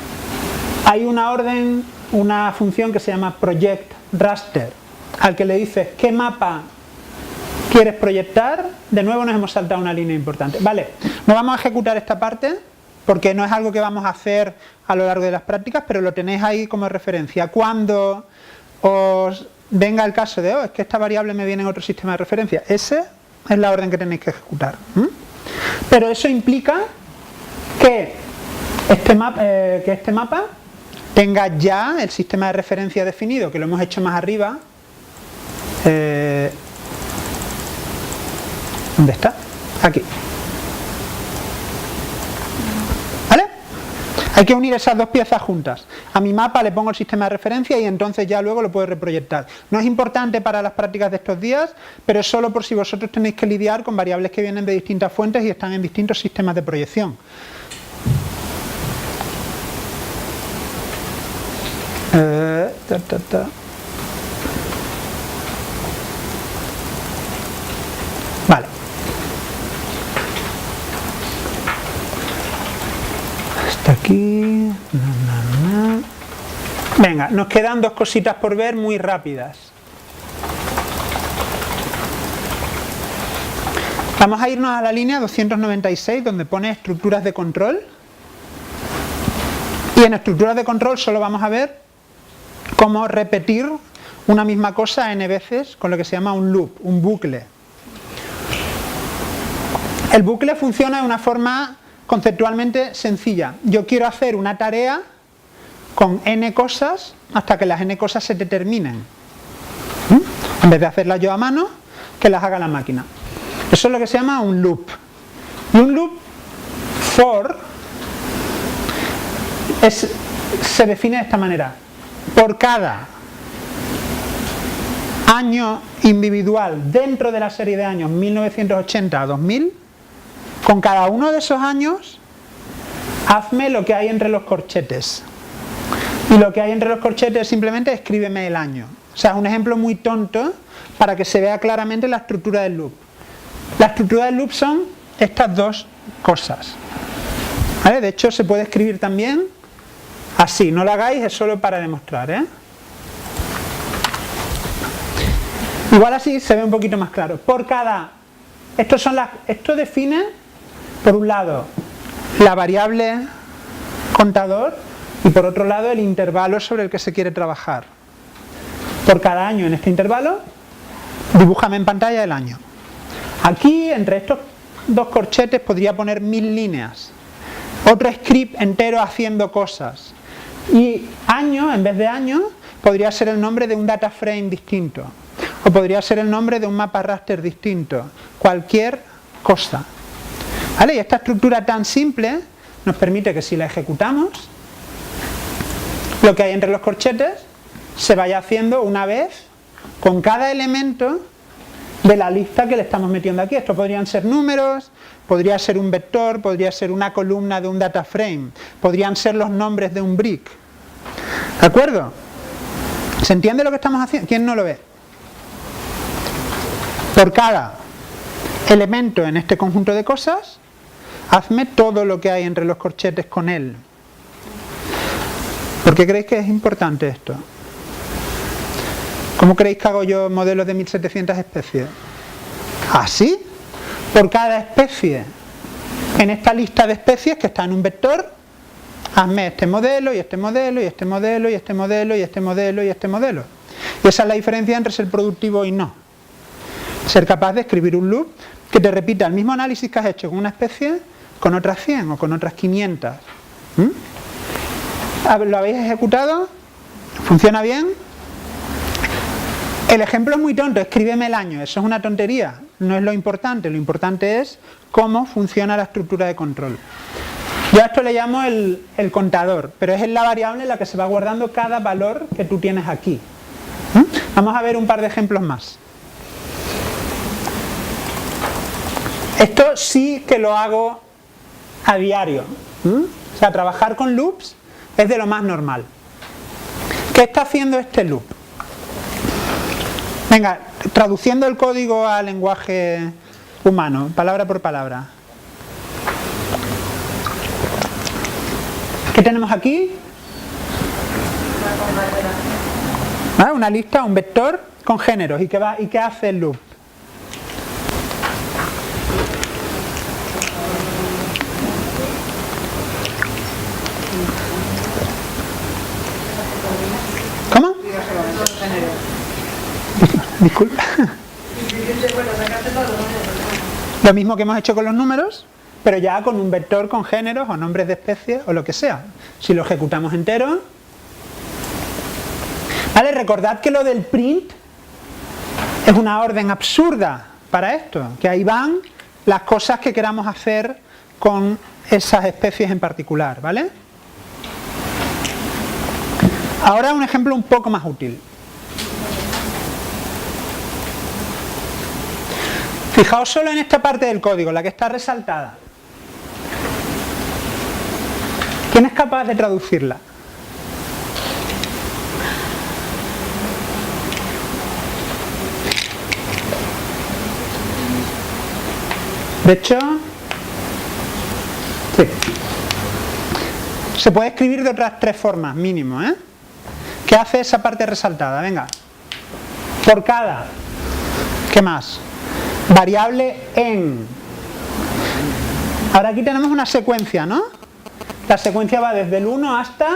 Hay una orden, una función que se llama project raster, al que le dices qué mapa quieres proyectar. De nuevo nos hemos saltado una línea importante. Vale, no vamos a ejecutar esta parte porque no es algo que vamos a hacer a lo largo de las prácticas, pero lo tenéis ahí como referencia. Cuando os venga el caso de, es que esta variable me viene en otro sistema de referencia, esa es la orden que tenéis que ejecutar. Pero eso implica que este mapa tenga ya el sistema de referencia definido, que lo hemos hecho más arriba. ¿Dónde está? Aquí. ¿Vale? Hay que unir esas dos piezas juntas. A mi mapa le pongo el sistema de referencia y entonces ya luego lo puedo reproyectar. No es importante para las prácticas de estos días, pero es solo por si vosotros tenéis que lidiar con variables que vienen de distintas fuentes y están en distintos sistemas de proyección. Vale. Hasta aquí. Venga, nos quedan dos cositas por ver muy rápidas. Vamos a irnos a la línea 296 donde pone estructuras de control. Y en estructuras de control solo vamos a ver cómo repetir una misma cosa n veces con lo que se llama un loop, un bucle. El bucle funciona de una forma conceptualmente sencilla. Yo quiero hacer una tarea con n cosas hasta que las n cosas se determinen. En vez de hacerlas yo a mano, que las haga la máquina. Eso es lo que se llama un loop. Y un loop for se define de esta manera. Por cada año individual dentro de la serie de años 1980 a 2000, con cada uno de esos años, hazme lo que hay entre los corchetes. Y lo que hay entre los corchetes simplemente escríbeme el año. O sea, es un ejemplo muy tonto para que se vea claramente la estructura del loop. La estructura del loop son estas dos cosas. ¿Vale? De hecho, se puede escribir también así. No lo hagáis, es solo para demostrar, ¿eh? Igual así se ve un poquito más claro. Por cada... Esto define, por un lado, la variable contador y por otro lado el intervalo sobre el que se quiere trabajar. Por cada año en este intervalo, dibújame en pantalla el año. Aquí, entre estos dos corchetes, podría poner 1000 líneas. Otro script entero haciendo cosas. Y año, en vez de año, podría ser el nombre de un data frame distinto. O podría ser el nombre de un mapa raster distinto. Cualquier cosa. ¿Vale? Y esta estructura tan simple nos permite que si la ejecutamos, lo que hay entre los corchetes se vaya haciendo una vez con cada elemento de la lista que le estamos metiendo aquí. Esto podrían ser números, podría ser un vector, podría ser una columna de un data frame, podrían ser los nombres de un brick. ¿De acuerdo? ¿Se entiende lo que estamos haciendo? ¿Quién no lo ve? Por cada elemento en este conjunto de cosas, hazme todo lo que hay entre los corchetes con él. ¿Por qué creéis que es importante esto? ¿Cómo creéis que hago yo modelos de 1700 especies? ¿Así? Por cada especie en esta lista de especies que está en un vector, hazme este modelo y este modelo y este modelo y este modelo y este modelo y este modelo. Y esa es la diferencia entre ser productivo y no. Ser capaz de escribir un loop que te repita el mismo análisis que has hecho con una especie con otras 100 o con otras 500. ¿Lo habéis ejecutado? ¿Funciona bien? El ejemplo es muy tonto, escríbeme el año. Eso es una tontería, no es lo importante es cómo funciona la estructura de control. Yo a esto le llamo el contador, pero es la variable en la que se va guardando cada valor que tú tienes aquí. Vamos a ver un par de ejemplos más. Esto sí que lo hago a diario. O sea, trabajar con loops es de lo más normal. ¿Qué está haciendo este loop? Venga, traduciendo el código al lenguaje humano, palabra por palabra. ¿Qué tenemos aquí? Una lista, un vector con géneros. ¿Y qué hace el loop? ¿Cómo? Disculpa. Lo mismo que hemos hecho con los números, pero ya con un vector con géneros o nombres de especies o lo que sea. Si lo ejecutamos entero. Vale, recordad que lo del print es una orden absurda para esto, que ahí van las cosas que queramos hacer con esas especies en particular, ¿vale? Ahora un ejemplo un poco más útil. Fijaos solo en esta parte del código, la que está resaltada. ¿Quién es capaz de traducirla? De hecho, sí. Se puede escribir de otras 3 formas, mínimo, ¿eh? ¿Qué hace esa parte resaltada? Venga. Por cada. ¿Qué más? variable en. Ahora aquí tenemos una secuencia, ¿no? La secuencia va desde el 1 hasta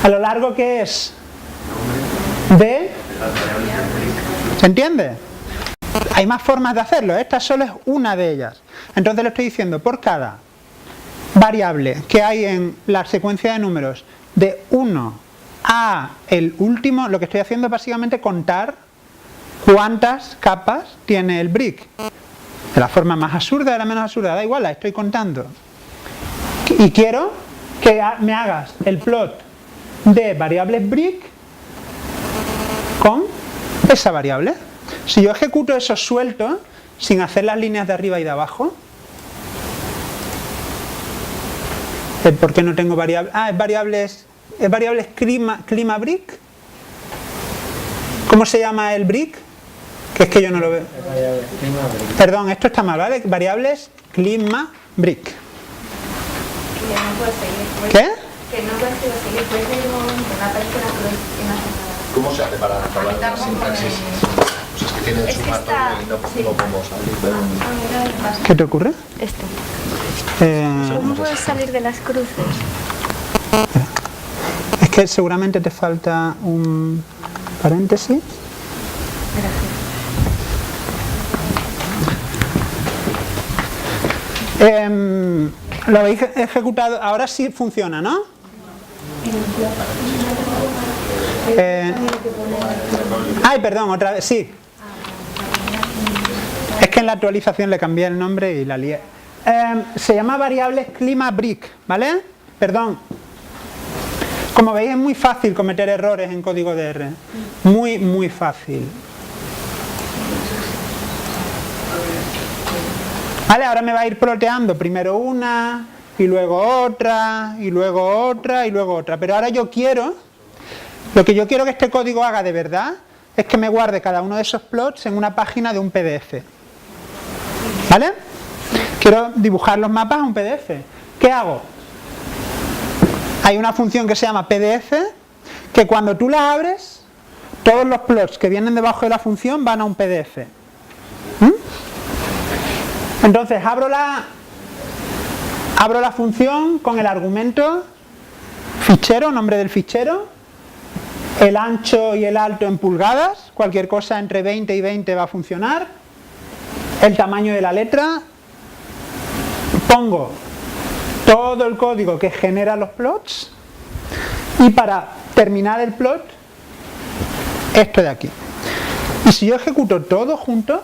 a lo largo que es de. ¿Se entiende? Hay más formas de hacerlo, esta solo es una de ellas. Entonces le estoy diciendo, por cada variable que hay en la secuencia de números de 1 a el último, lo que estoy haciendo es básicamente contar cuántas capas tiene el brick. De la forma más absurda, de la menos absurda, da igual, la estoy contando. Y quiero que me hagas el plot de variables brick con esa variable. Si yo ejecuto eso suelto, sin hacer las líneas de arriba y de abajo, ¿por qué no tengo variables? Es variables clima brick. ¿Cómo se llama el brick? Que es que yo no lo veo. Perdón, esto está mal, ¿vale? Variables clima brick. Que no puedes seguir. ¿Qué? Que no puedes seguir. Puedes seguir un momento, no aparece la cruz y no hace nada. ¿Cómo se hace para acabar la sintaxis? O sea, es que tiene el sumatorio y no podemos salir. ¿Qué te ocurre? Esto. ¿Cómo puedes salir de las cruces? Es que seguramente te falta un paréntesis. Lo habéis ejecutado, ahora sí funciona, ¿no? Ay, perdón, otra vez, sí. Es que en la actualización le cambié el nombre y la lié. Se llama variables clima brick, ¿vale? Perdón. Como veis es muy fácil cometer errores en código de R. Muy, muy fácil. Vale, ahora me va a ir ploteando primero una, y luego otra, y luego otra, y luego otra. Pero ahora lo que yo quiero que este código haga de verdad, es que me guarde cada uno de esos plots en una página de un PDF. ¿Vale? Quiero dibujar los mapas a un PDF. ¿Qué hago? Hay una función que se llama PDF, que cuando tú la abres, todos los plots que vienen debajo de la función van a un PDF. Entonces abro la función con el argumento fichero, nombre del fichero, el ancho y el alto en pulgadas, cualquier cosa entre 20 y 20 va a funcionar, el tamaño de la letra, pongo todo el código que genera los plots y para terminar el plot, esto de aquí. Y si yo ejecuto todo junto,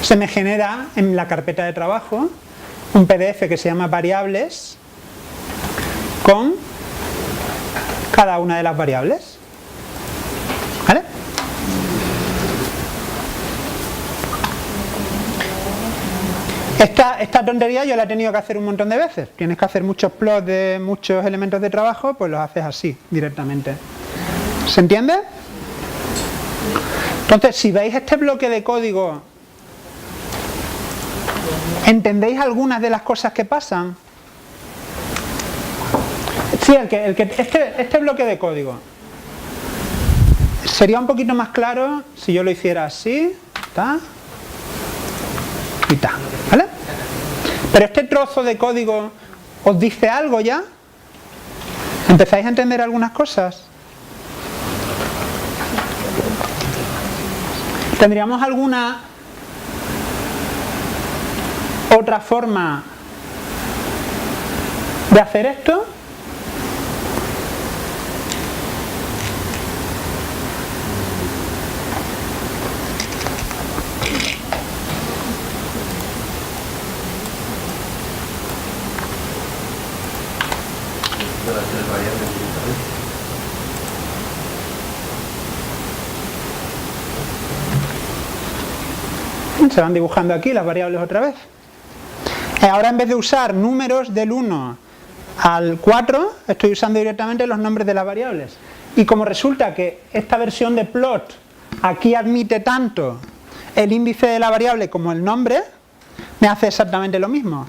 se me genera en la carpeta de trabajo un PDF que se llama variables con cada una de las variables. ¿Vale? Esta tontería yo la he tenido que hacer un montón de veces. Tienes que hacer muchos plots de muchos elementos de trabajo, pues los haces así, directamente. ¿Se entiende? Entonces, si veis este bloque de código, ¿entendéis algunas de las cosas que pasan? Sí, este bloque de código sería un poquito más claro si yo lo hiciera así, ta, y ta, ¿vale? Pero este trozo de código os dice algo ya. ¿Empezáis a entender algunas cosas? ¿Tendríamos alguna otra forma de hacer esto? Se van dibujando aquí las variables otra vez. Ahora en vez de usar números del 1 al 4, estoy usando directamente los nombres de las variables. Y como resulta que esta versión de plot aquí admite tanto el índice de la variable como el nombre, me hace exactamente lo mismo.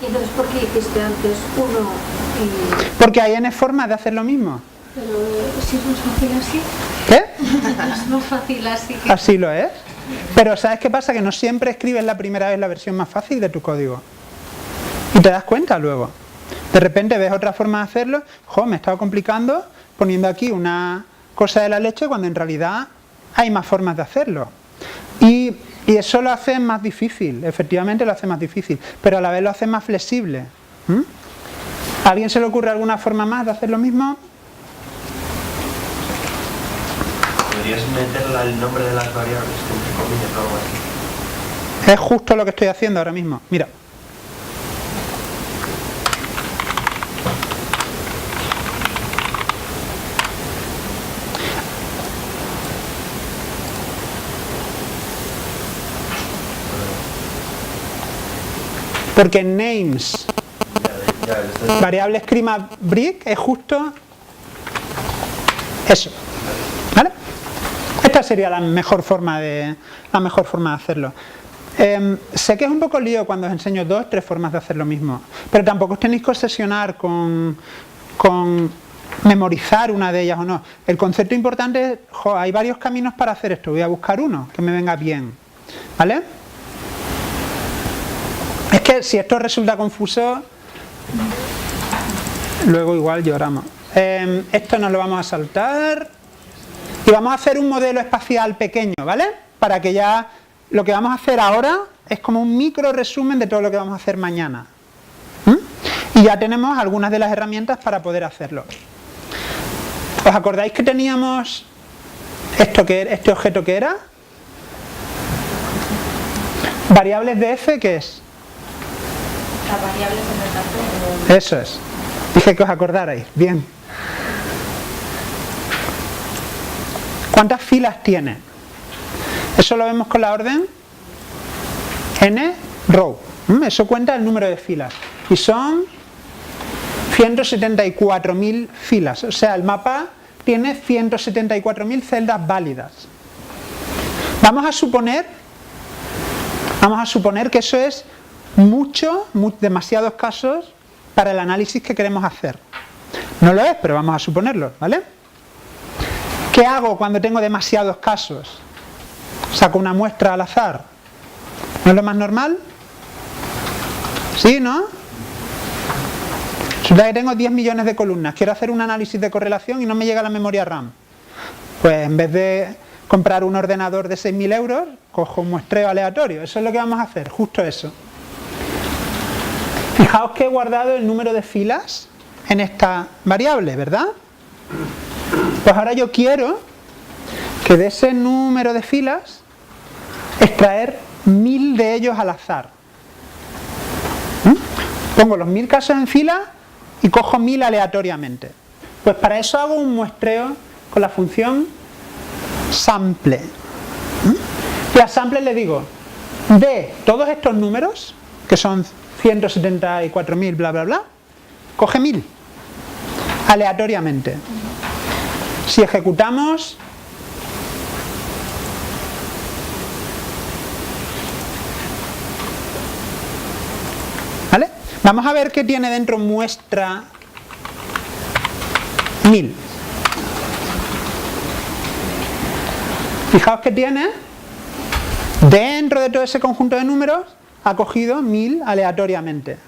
¿Y entonces por qué hiciste antes 1 y...? Porque hay n formas de hacer lo mismo. Pero si es más fácil así. ¿Qué? Es más fácil así que... Así lo es. Pero ¿sabes qué pasa? Que no siempre escribes la primera vez la versión más fácil de tu código. Y te das cuenta luego. De repente ves otra forma de hacerlo. Me he estado complicando poniendo aquí una cosa de la leche cuando en realidad hay más formas de hacerlo. Y eso lo hace más difícil. Efectivamente lo hace más difícil. Pero a la vez lo hace más flexible. ¿A alguien se le ocurre alguna forma más de hacer lo mismo? ¿Podrías meter el nombre de las variables entre comillas o algo así? Es justo lo que estoy haciendo ahora mismo. Mira. Porque names, variable escrima brick, es justo eso. ¿Vale? Esta sería la mejor forma de hacerlo. Sé que es un poco lío cuando os enseño 2 o 3 formas de hacer lo mismo, pero tampoco os tenéis que obsesionar con memorizar una de ellas o no. El concepto importante es, hay varios caminos para hacer esto, voy a buscar uno que me venga bien. ¿Vale? Es que si esto resulta confuso, luego igual lloramos. Esto nos lo vamos a saltar y vamos a hacer un modelo espacial pequeño, ¿vale? Para que ya lo que vamos a hacer ahora es como un micro resumen de todo lo que vamos a hacer mañana. Y ya tenemos algunas de las herramientas para poder hacerlo. ¿Os acordáis que teníamos este objeto que era? Variables de f, ¿qué es? Las variables en el dato. Eso es. Dije que os acordarais. Bien. ¿Cuántas filas tiene? Eso lo vemos con la orden n row. Eso cuenta el número de filas. Y son 174.000 filas. O sea, el mapa tiene 174.000 celdas válidas. Vamos a suponer que eso es demasiados casos para el análisis que queremos hacer. No lo es, pero vamos a suponerlo, ¿vale? ¿Qué hago cuando tengo demasiados casos? Saco una muestra al azar. ¿No es lo más normal? ¿Sí, no? Resulta que tengo 10 millones de columnas. Quiero hacer un análisis de correlación y no me llega la memoria RAM. Pues en vez de comprar un ordenador de 6.000 euros, cojo un muestreo aleatorio. Eso es lo que vamos a hacer, justo eso. Fijaos que he guardado el número de filas en esta variable, ¿verdad? Pues ahora yo quiero que de ese número de filas extraer 1000 de ellos al azar. Pongo los 1000 casos en fila y cojo 1000 aleatoriamente. Pues para eso hago un muestreo con la función sample. Y a sample le digo, de todos estos números, que son 174.000 bla bla bla, coge 1000 aleatoriamente. Si ejecutamos, ¿vale? Vamos a ver qué tiene dentro muestra 1000. Fijaos que tiene, dentro de todo ese conjunto de números, ha cogido 1000 aleatoriamente.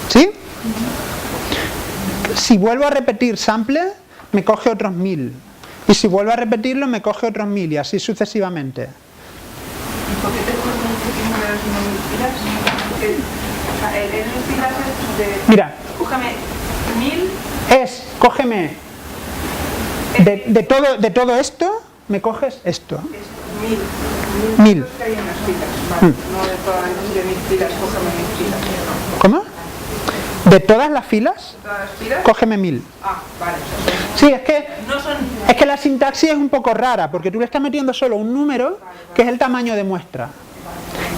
¿Sí? Si vuelvo a repetir sample, me coge otros 1000. Y si vuelvo a repetirlo, me coge otros 1000 y así sucesivamente. ¿Y por qué te pones que números y no 1000 filas? Porque, o sea, el n filas es de... Mira. Cógeme 1000... Cógeme de todo esto, me coges esto. 1000 que hay en las filas, vale. No de todas de 1000 filas, cógeme 1000 filas. ¿Cómo? De todas las filas, ¿Todas las filas? cógeme 1000. Ah, vale. Sí, es que No son... Es que la sintaxis es un poco rara, porque tú le estás metiendo solo un número, que es el tamaño de muestra.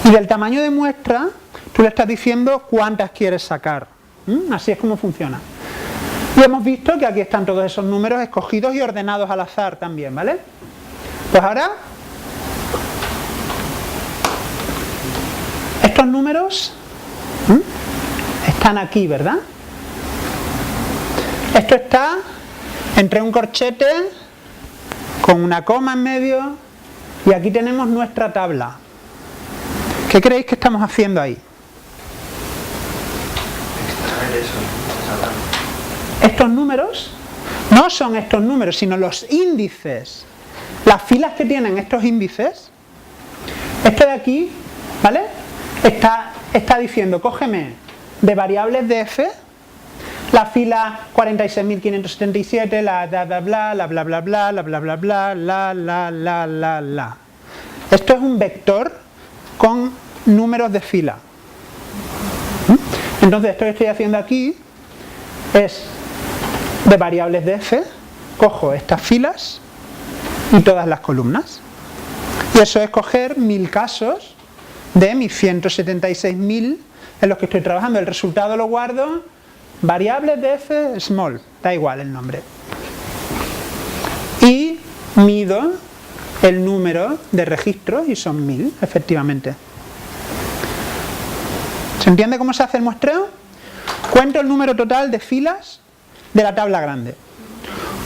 Y del tamaño de muestra, tú le estás diciendo cuántas quieres sacar. Así es como funciona. Y hemos visto que aquí están todos esos números escogidos y ordenados al azar también, ¿vale? Pues ahora, esto Estos números están aquí, ¿verdad? Esto está entre un corchete con una coma en medio y aquí tenemos nuestra tabla. ¿Qué creéis que estamos haciendo ahí? Extraer eso, sacarlo. Estos números no son estos números, sino los índices. Las filas que tienen estos índices, esto de aquí, ¿vale? Está diciendo, cógeme de variables de f, la fila 46.577, la bla bla bla, la bla bla bla, la bla bla bla, la. Esto es un vector con números de fila. Entonces esto que estoy haciendo aquí es de variables de f, cojo estas filas y todas las columnas. Y eso es coger 1000 casos de mis 176.000 en los que estoy trabajando. El resultado lo guardo, variables de f small, da igual el nombre. Y mido el número de registros y son 1000, efectivamente. ¿Se entiende cómo se hace el muestreo? Cuento el número total de filas de la tabla grande.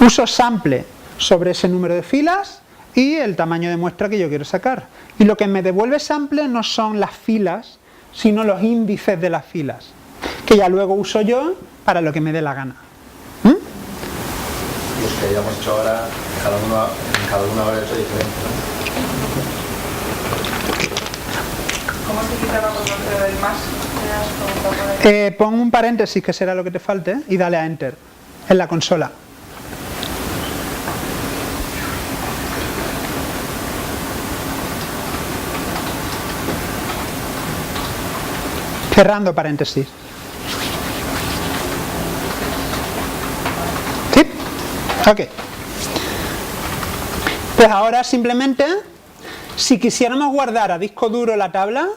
Uso sample sobre ese número de filas y el tamaño de muestra que yo quiero sacar. Y lo que me devuelve sample no son las filas, sino los índices de las filas, que ya luego uso yo para lo que me dé la gana. Los que hayamos hecho ahora, cada uno habrá hecho diferente, ¿no? ¿Cómo se quita la control del más? ¿Me has preguntado por ahí? Pon un paréntesis, que será lo que te falte, y dale a Enter en la consola. Cerrando paréntesis. ¿Sí? Ok. Pues ahora simplemente, si quisiéramos guardar a disco duro la tabla,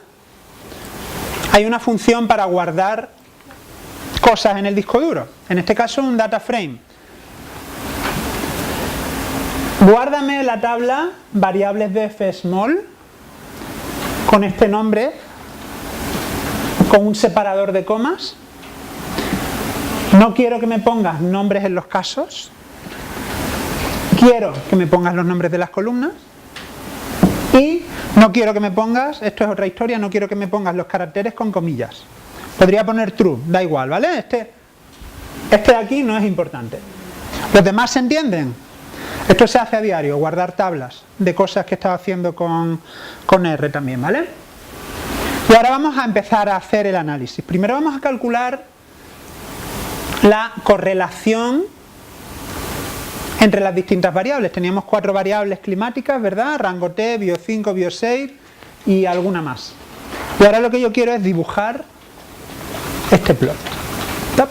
hay una función para guardar cosas en el disco duro. En este caso un data frame. Guárdame la tabla variables de f small con este nombre, con un separador de comas. No quiero que me pongas nombres en los casos. Quiero que me pongas los nombres de las columnas. Y no quiero que me pongas, esto es otra historia, no quiero que me pongas los caracteres con comillas. Podría poner true, da igual, ¿vale? Este de aquí no es importante. ¿Los demás se entienden? Esto se hace a diario, guardar tablas de cosas que estaba haciendo con R también, ¿vale? Y ahora vamos a empezar a hacer el análisis. Primero vamos a calcular la correlación entre las distintas variables. Teníamos 4 variables climáticas, ¿verdad? Rango T, bio 5, bio 6 y alguna más. Y ahora lo que yo quiero es dibujar este plot. ¡Top!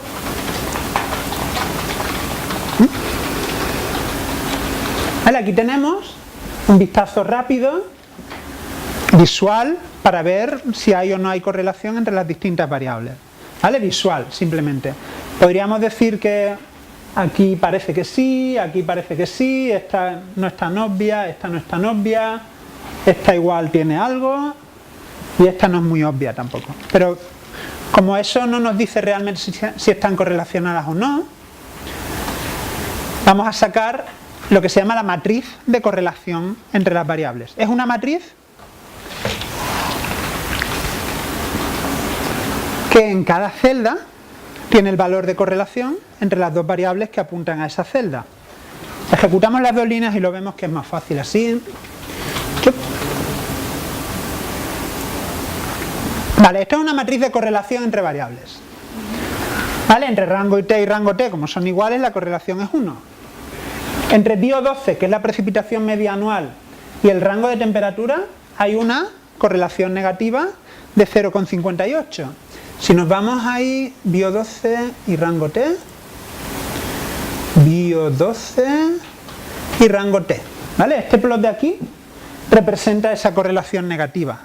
Vale, aquí tenemos un vistazo rápido, visual, para ver si hay o no hay correlación entre las distintas variables. ¿Vale? Visual, simplemente. Podríamos decir que aquí parece que sí, aquí parece que sí, esta no es tan obvia, esta no es tan obvia, esta igual tiene algo y esta no es muy obvia tampoco. Pero como eso no nos dice realmente si están correlacionadas o no, vamos a sacar lo que se llama la matriz de correlación entre las variables. Es una matriz que en cada celda tiene el valor de correlación entre las dos variables que apuntan a esa celda. Ejecutamos las dos líneas y lo vemos que es más fácil así. Vale, esto es una matriz de correlación entre variables. Vale, entre rango T y rango T, como son iguales, la correlación es 1. Entre bio 12, que es la precipitación media anual, y el rango de temperatura, hay una correlación negativa de 0,58. Si nos vamos ahí, bio 12 y rango T, bio 12 y rango T, ¿vale? Este plot de aquí representa esa correlación negativa.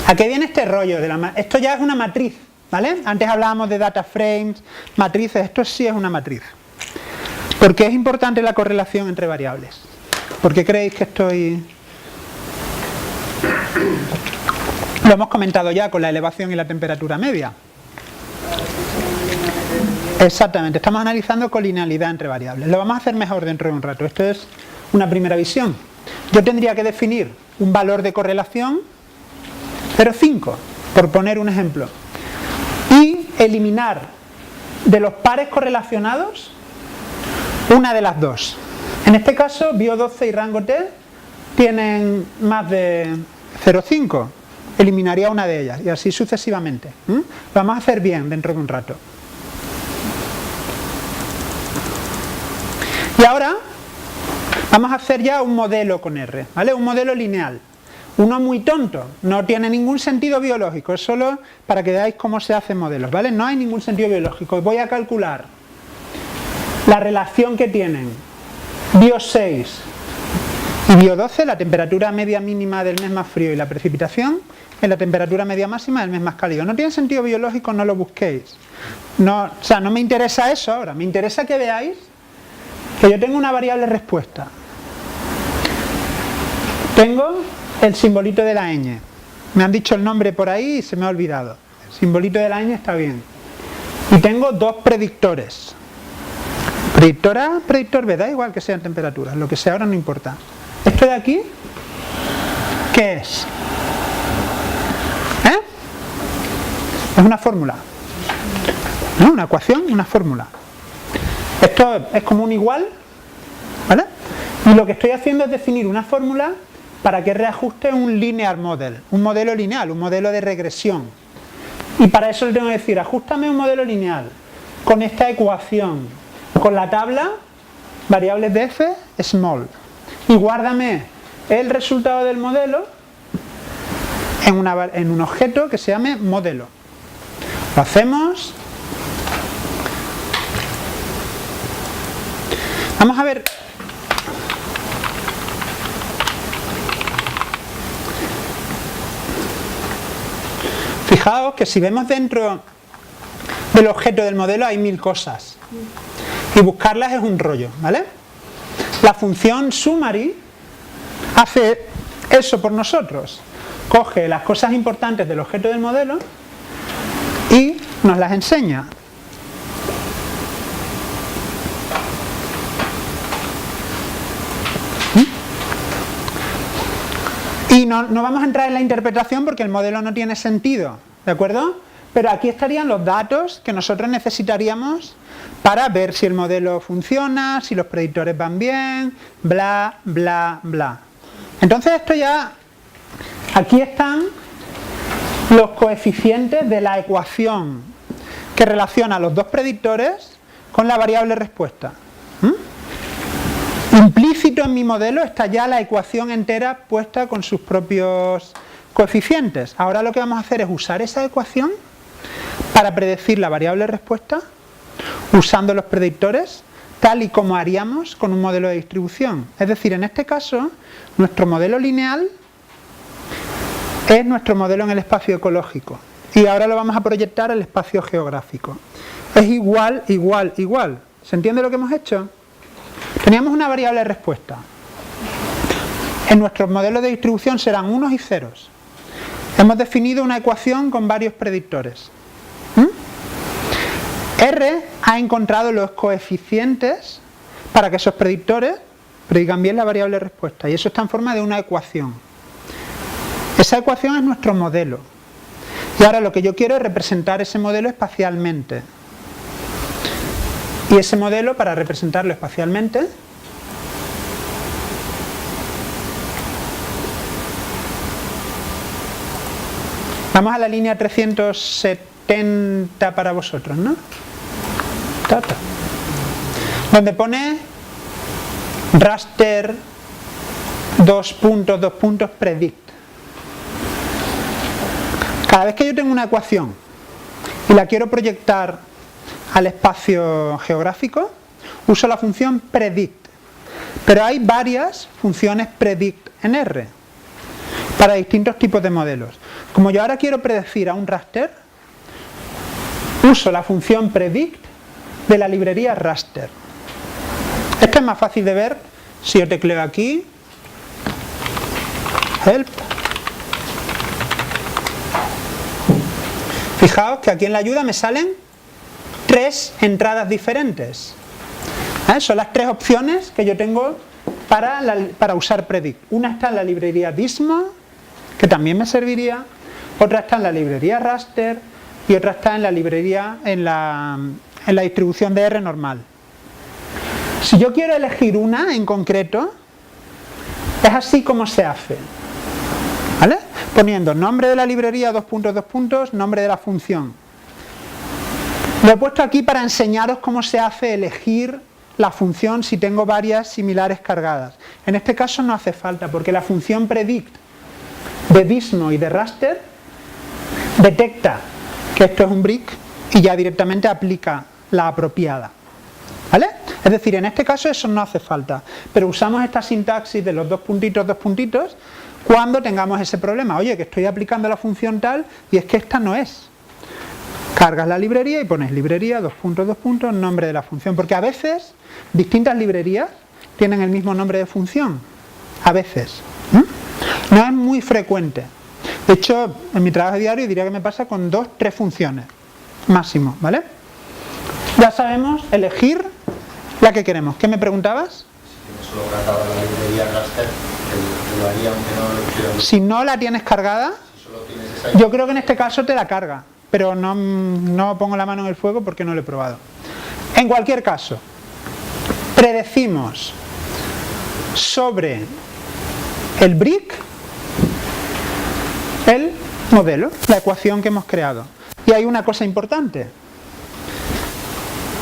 ¿A qué viene este rollo? Esto ya es una matriz, ¿vale? Antes hablábamos de data frames, matrices, esto sí es una matriz. ¿Por qué es importante la correlación entre variables? ¿Por qué creéis que estoy...? Lo hemos comentado ya con la elevación y la temperatura media. Exactamente, estamos analizando colinealidad entre variables. Lo vamos a hacer mejor dentro de un rato. Esto es una primera visión. Yo tendría que definir un valor de correlación 0,5, por poner un ejemplo, y eliminar de los pares correlacionados una de las dos. En este caso, Bio12 y rango T tienen más de 0,5. Eliminaría una de ellas y así sucesivamente. Lo vamos a hacer bien dentro de un rato. Y ahora vamos a hacer ya un modelo con R, ¿vale? Un modelo lineal. Uno muy tonto, no tiene ningún sentido biológico, es solo para que veáis cómo se hacen modelos, ¿vale? No hay ningún sentido biológico. Voy a calcular la relación que tienen Bio6 y Bio12, la temperatura media mínima del mes más frío y la precipitación, en la temperatura media máxima del mes más cálido. No tiene sentido biológico, no lo busquéis. No, o sea, no me interesa eso ahora, me interesa que veáis que yo tengo una variable respuesta. Tengo el simbolito de la ñ. Me han dicho el nombre por ahí y se me ha olvidado. El simbolito de la ñ está bien. Y tengo dos predictores. Predictor A, predictor B, da igual que sean temperaturas, lo que sea ahora no importa. Esto de aquí, ¿qué es? Es una fórmula, ¿no? Una ecuación, una fórmula. Esto es como un igual, ¿vale? Y lo que estoy haciendo es definir una fórmula para que reajuste un linear model, un modelo lineal, un modelo de regresión. Y para eso le tengo que decir, ajústame un modelo lineal con esta ecuación, con la tabla variables de f small, y guárdame el resultado del modelo en un objeto que se llame modelo. Lo hacemos. Vamos a ver. Fijaos que si vemos dentro del objeto del modelo hay 1000 cosas. Y buscarlas es un rollo, ¿vale? La función summary hace eso por nosotros. Coge las cosas importantes del objeto del modelo y nos las enseña. Y no vamos a entrar en la interpretación porque el modelo no tiene sentido, ¿de acuerdo? Pero aquí estarían los datos que nosotros necesitaríamos para ver si el modelo funciona, si los predictores van bien, bla, bla, bla. Entonces esto ya, aquí están los coeficientes de la ecuación que relaciona los dos predictores con la variable respuesta. Implícito en mi modelo está ya la ecuación entera puesta con sus propios coeficientes. Ahora lo que vamos a hacer es usar esa ecuación para predecir la variable respuesta usando los predictores tal y como haríamos con un modelo de distribución. Es decir, en este caso, nuestro modelo lineal es nuestro modelo en el espacio ecológico y ahora lo vamos a proyectar al espacio geográfico. Es igual, igual, igual. ¿Se entiende lo que hemos hecho? Teníamos una variable de respuesta. En nuestros modelos de distribución serán unos y ceros. Hemos definido una ecuación con varios predictores. R ha encontrado los coeficientes para que esos predictores predican bien la variable de respuesta y eso está en forma de una ecuación. Esa ecuación es nuestro modelo y ahora lo que yo quiero es representar ese modelo espacialmente. Y ese modelo, para representarlo espacialmente, vamos a la línea 370 para vosotros, ¿no? Donde pone raster 2 puntos predict. Cada vez que yo tengo una ecuación y la quiero proyectar al espacio geográfico, uso la función predict. Pero hay varias funciones predict en R para distintos tipos de modelos. Como yo ahora quiero predecir a un raster, uso la función predict de la librería raster. Esto es más fácil de ver si yo tecleo aquí help. Fijaos que aquí en la ayuda me salen 3 entradas diferentes. Son las 3 opciones que yo tengo para usar predict. Una está en la librería Dismo, que también me serviría. Otra está en la librería raster y otra está en la librería en la distribución de R normal. Si yo quiero elegir una en concreto, es así como se hace, ¿vale? Poniendo nombre de la librería, nombre de la función. Lo he puesto aquí para enseñaros cómo se hace elegir la función si tengo varias similares cargadas. En este caso no hace falta, porque la función predict de Dismo y de raster detecta que esto es un brick y ya directamente aplica la apropiada, ¿vale? Es decir, en este caso eso no hace falta, pero usamos esta sintaxis de los 2 puntitos cuando tengamos ese problema. Oye, que estoy aplicando la función tal y es que esta no es. Cargas la librería y pones librería, nombre de la función, porque a veces distintas librerías tienen el mismo nombre de función, a veces. No es muy frecuente. De hecho, en mi trabajo diario diría que me pasa con 2, 3 funciones máximo, ¿vale? Ya sabemos elegir la que queremos. ¿Qué me preguntabas? Si solo cargaba la librería raster, que lo haría aunque no lo quiera. Si no la tienes cargada, Si solo tienes esa, yo creo que en este caso te la carga, pero no pongo la mano en el fuego porque no lo he probado. En cualquier caso, predecimos sobre el brick el modelo, la ecuación que hemos creado. Y hay una cosa importante.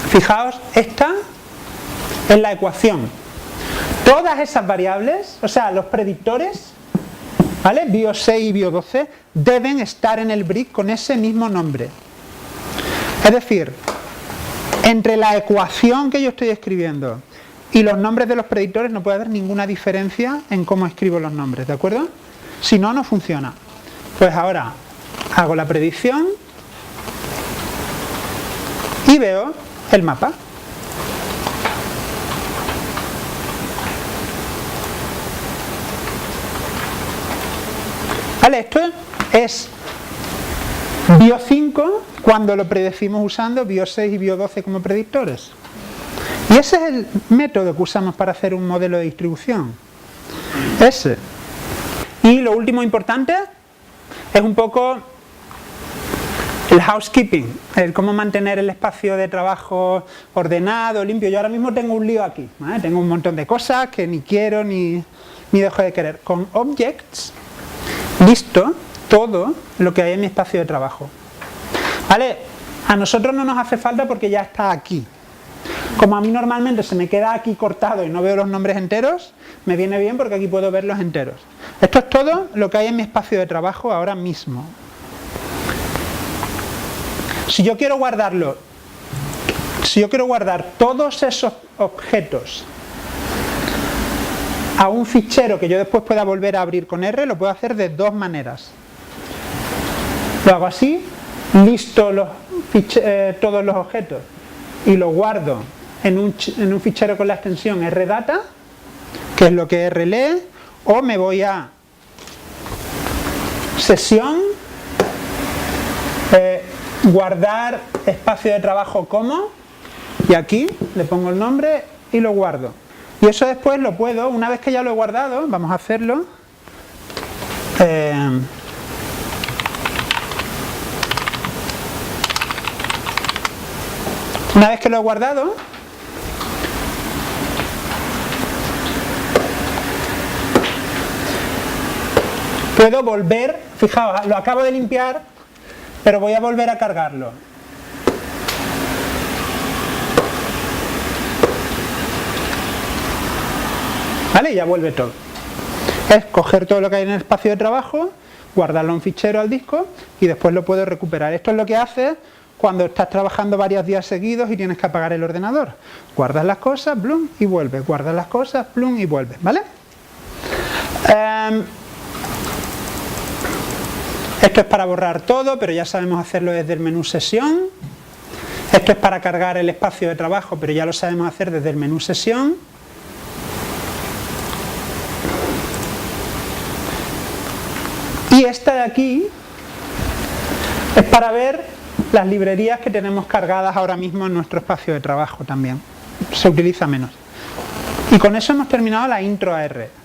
Fijaos, esta es la ecuación. Todas esas variables, o sea, los predictores, ¿vale? bio6 y bio12 deben estar en el brick con ese mismo nombre. Es decir, entre la ecuación que yo estoy escribiendo y los nombres de los predictores no puede haber ninguna diferencia en cómo escribo los nombres, ¿de acuerdo? Si no, no funciona. Pues ahora hago la predicción y veo el mapa. Vale, esto es bio5 cuando lo predecimos usando bio6 y bio12 como predictores. Y ese es el método que usamos para hacer un modelo de distribución. Ese. Y lo último importante es un poco el housekeeping, el cómo mantener el espacio de trabajo ordenado, limpio. Yo ahora mismo tengo un lío aquí, ¿vale? Tengo un montón de cosas que ni quiero ni dejo de querer. Con objects, listo todo lo que hay en mi espacio de trabajo. ¿Vale? A nosotros no nos hace falta porque ya está aquí. Como a mí normalmente se me queda aquí cortado y no veo los nombres enteros, me viene bien porque aquí puedo ver los enteros. Esto es todo lo que hay en mi espacio de trabajo ahora mismo. Si yo quiero guardarlo, si yo quiero guardar todos esos objetos a un fichero que yo después pueda volver a abrir con R, lo puedo hacer de 2 maneras. Lo hago así, listo todos los objetos y lo guardo en un fichero con la extensión rdata, que es lo que R lee, o me voy a sesión, guardar espacio de trabajo como, y aquí le pongo el nombre y lo guardo. Y eso después lo puedo, una vez que ya lo he guardado, vamos a hacerlo. Una vez que lo he guardado, puedo volver, fijaos, lo acabo de limpiar, pero voy a volver a cargarlo. ¿Vale? Y ya vuelve todo. Es coger todo lo que hay en el espacio de trabajo, guardarlo en un fichero al disco y después lo puedo recuperar. Esto es lo que hace cuando estás trabajando varios días seguidos y tienes que apagar el ordenador. Guardas las cosas, blum, y vuelves. Guardas las cosas, blum, y vuelves. ¿Vale? Esto es para borrar todo, pero ya sabemos hacerlo desde el menú sesión. Esto es para cargar el espacio de trabajo, pero ya lo sabemos hacer desde el menú sesión. Y esta de aquí es para ver las librerías que tenemos cargadas ahora mismo en nuestro espacio de trabajo también. Se utiliza menos. Y con eso hemos terminado la intro a R.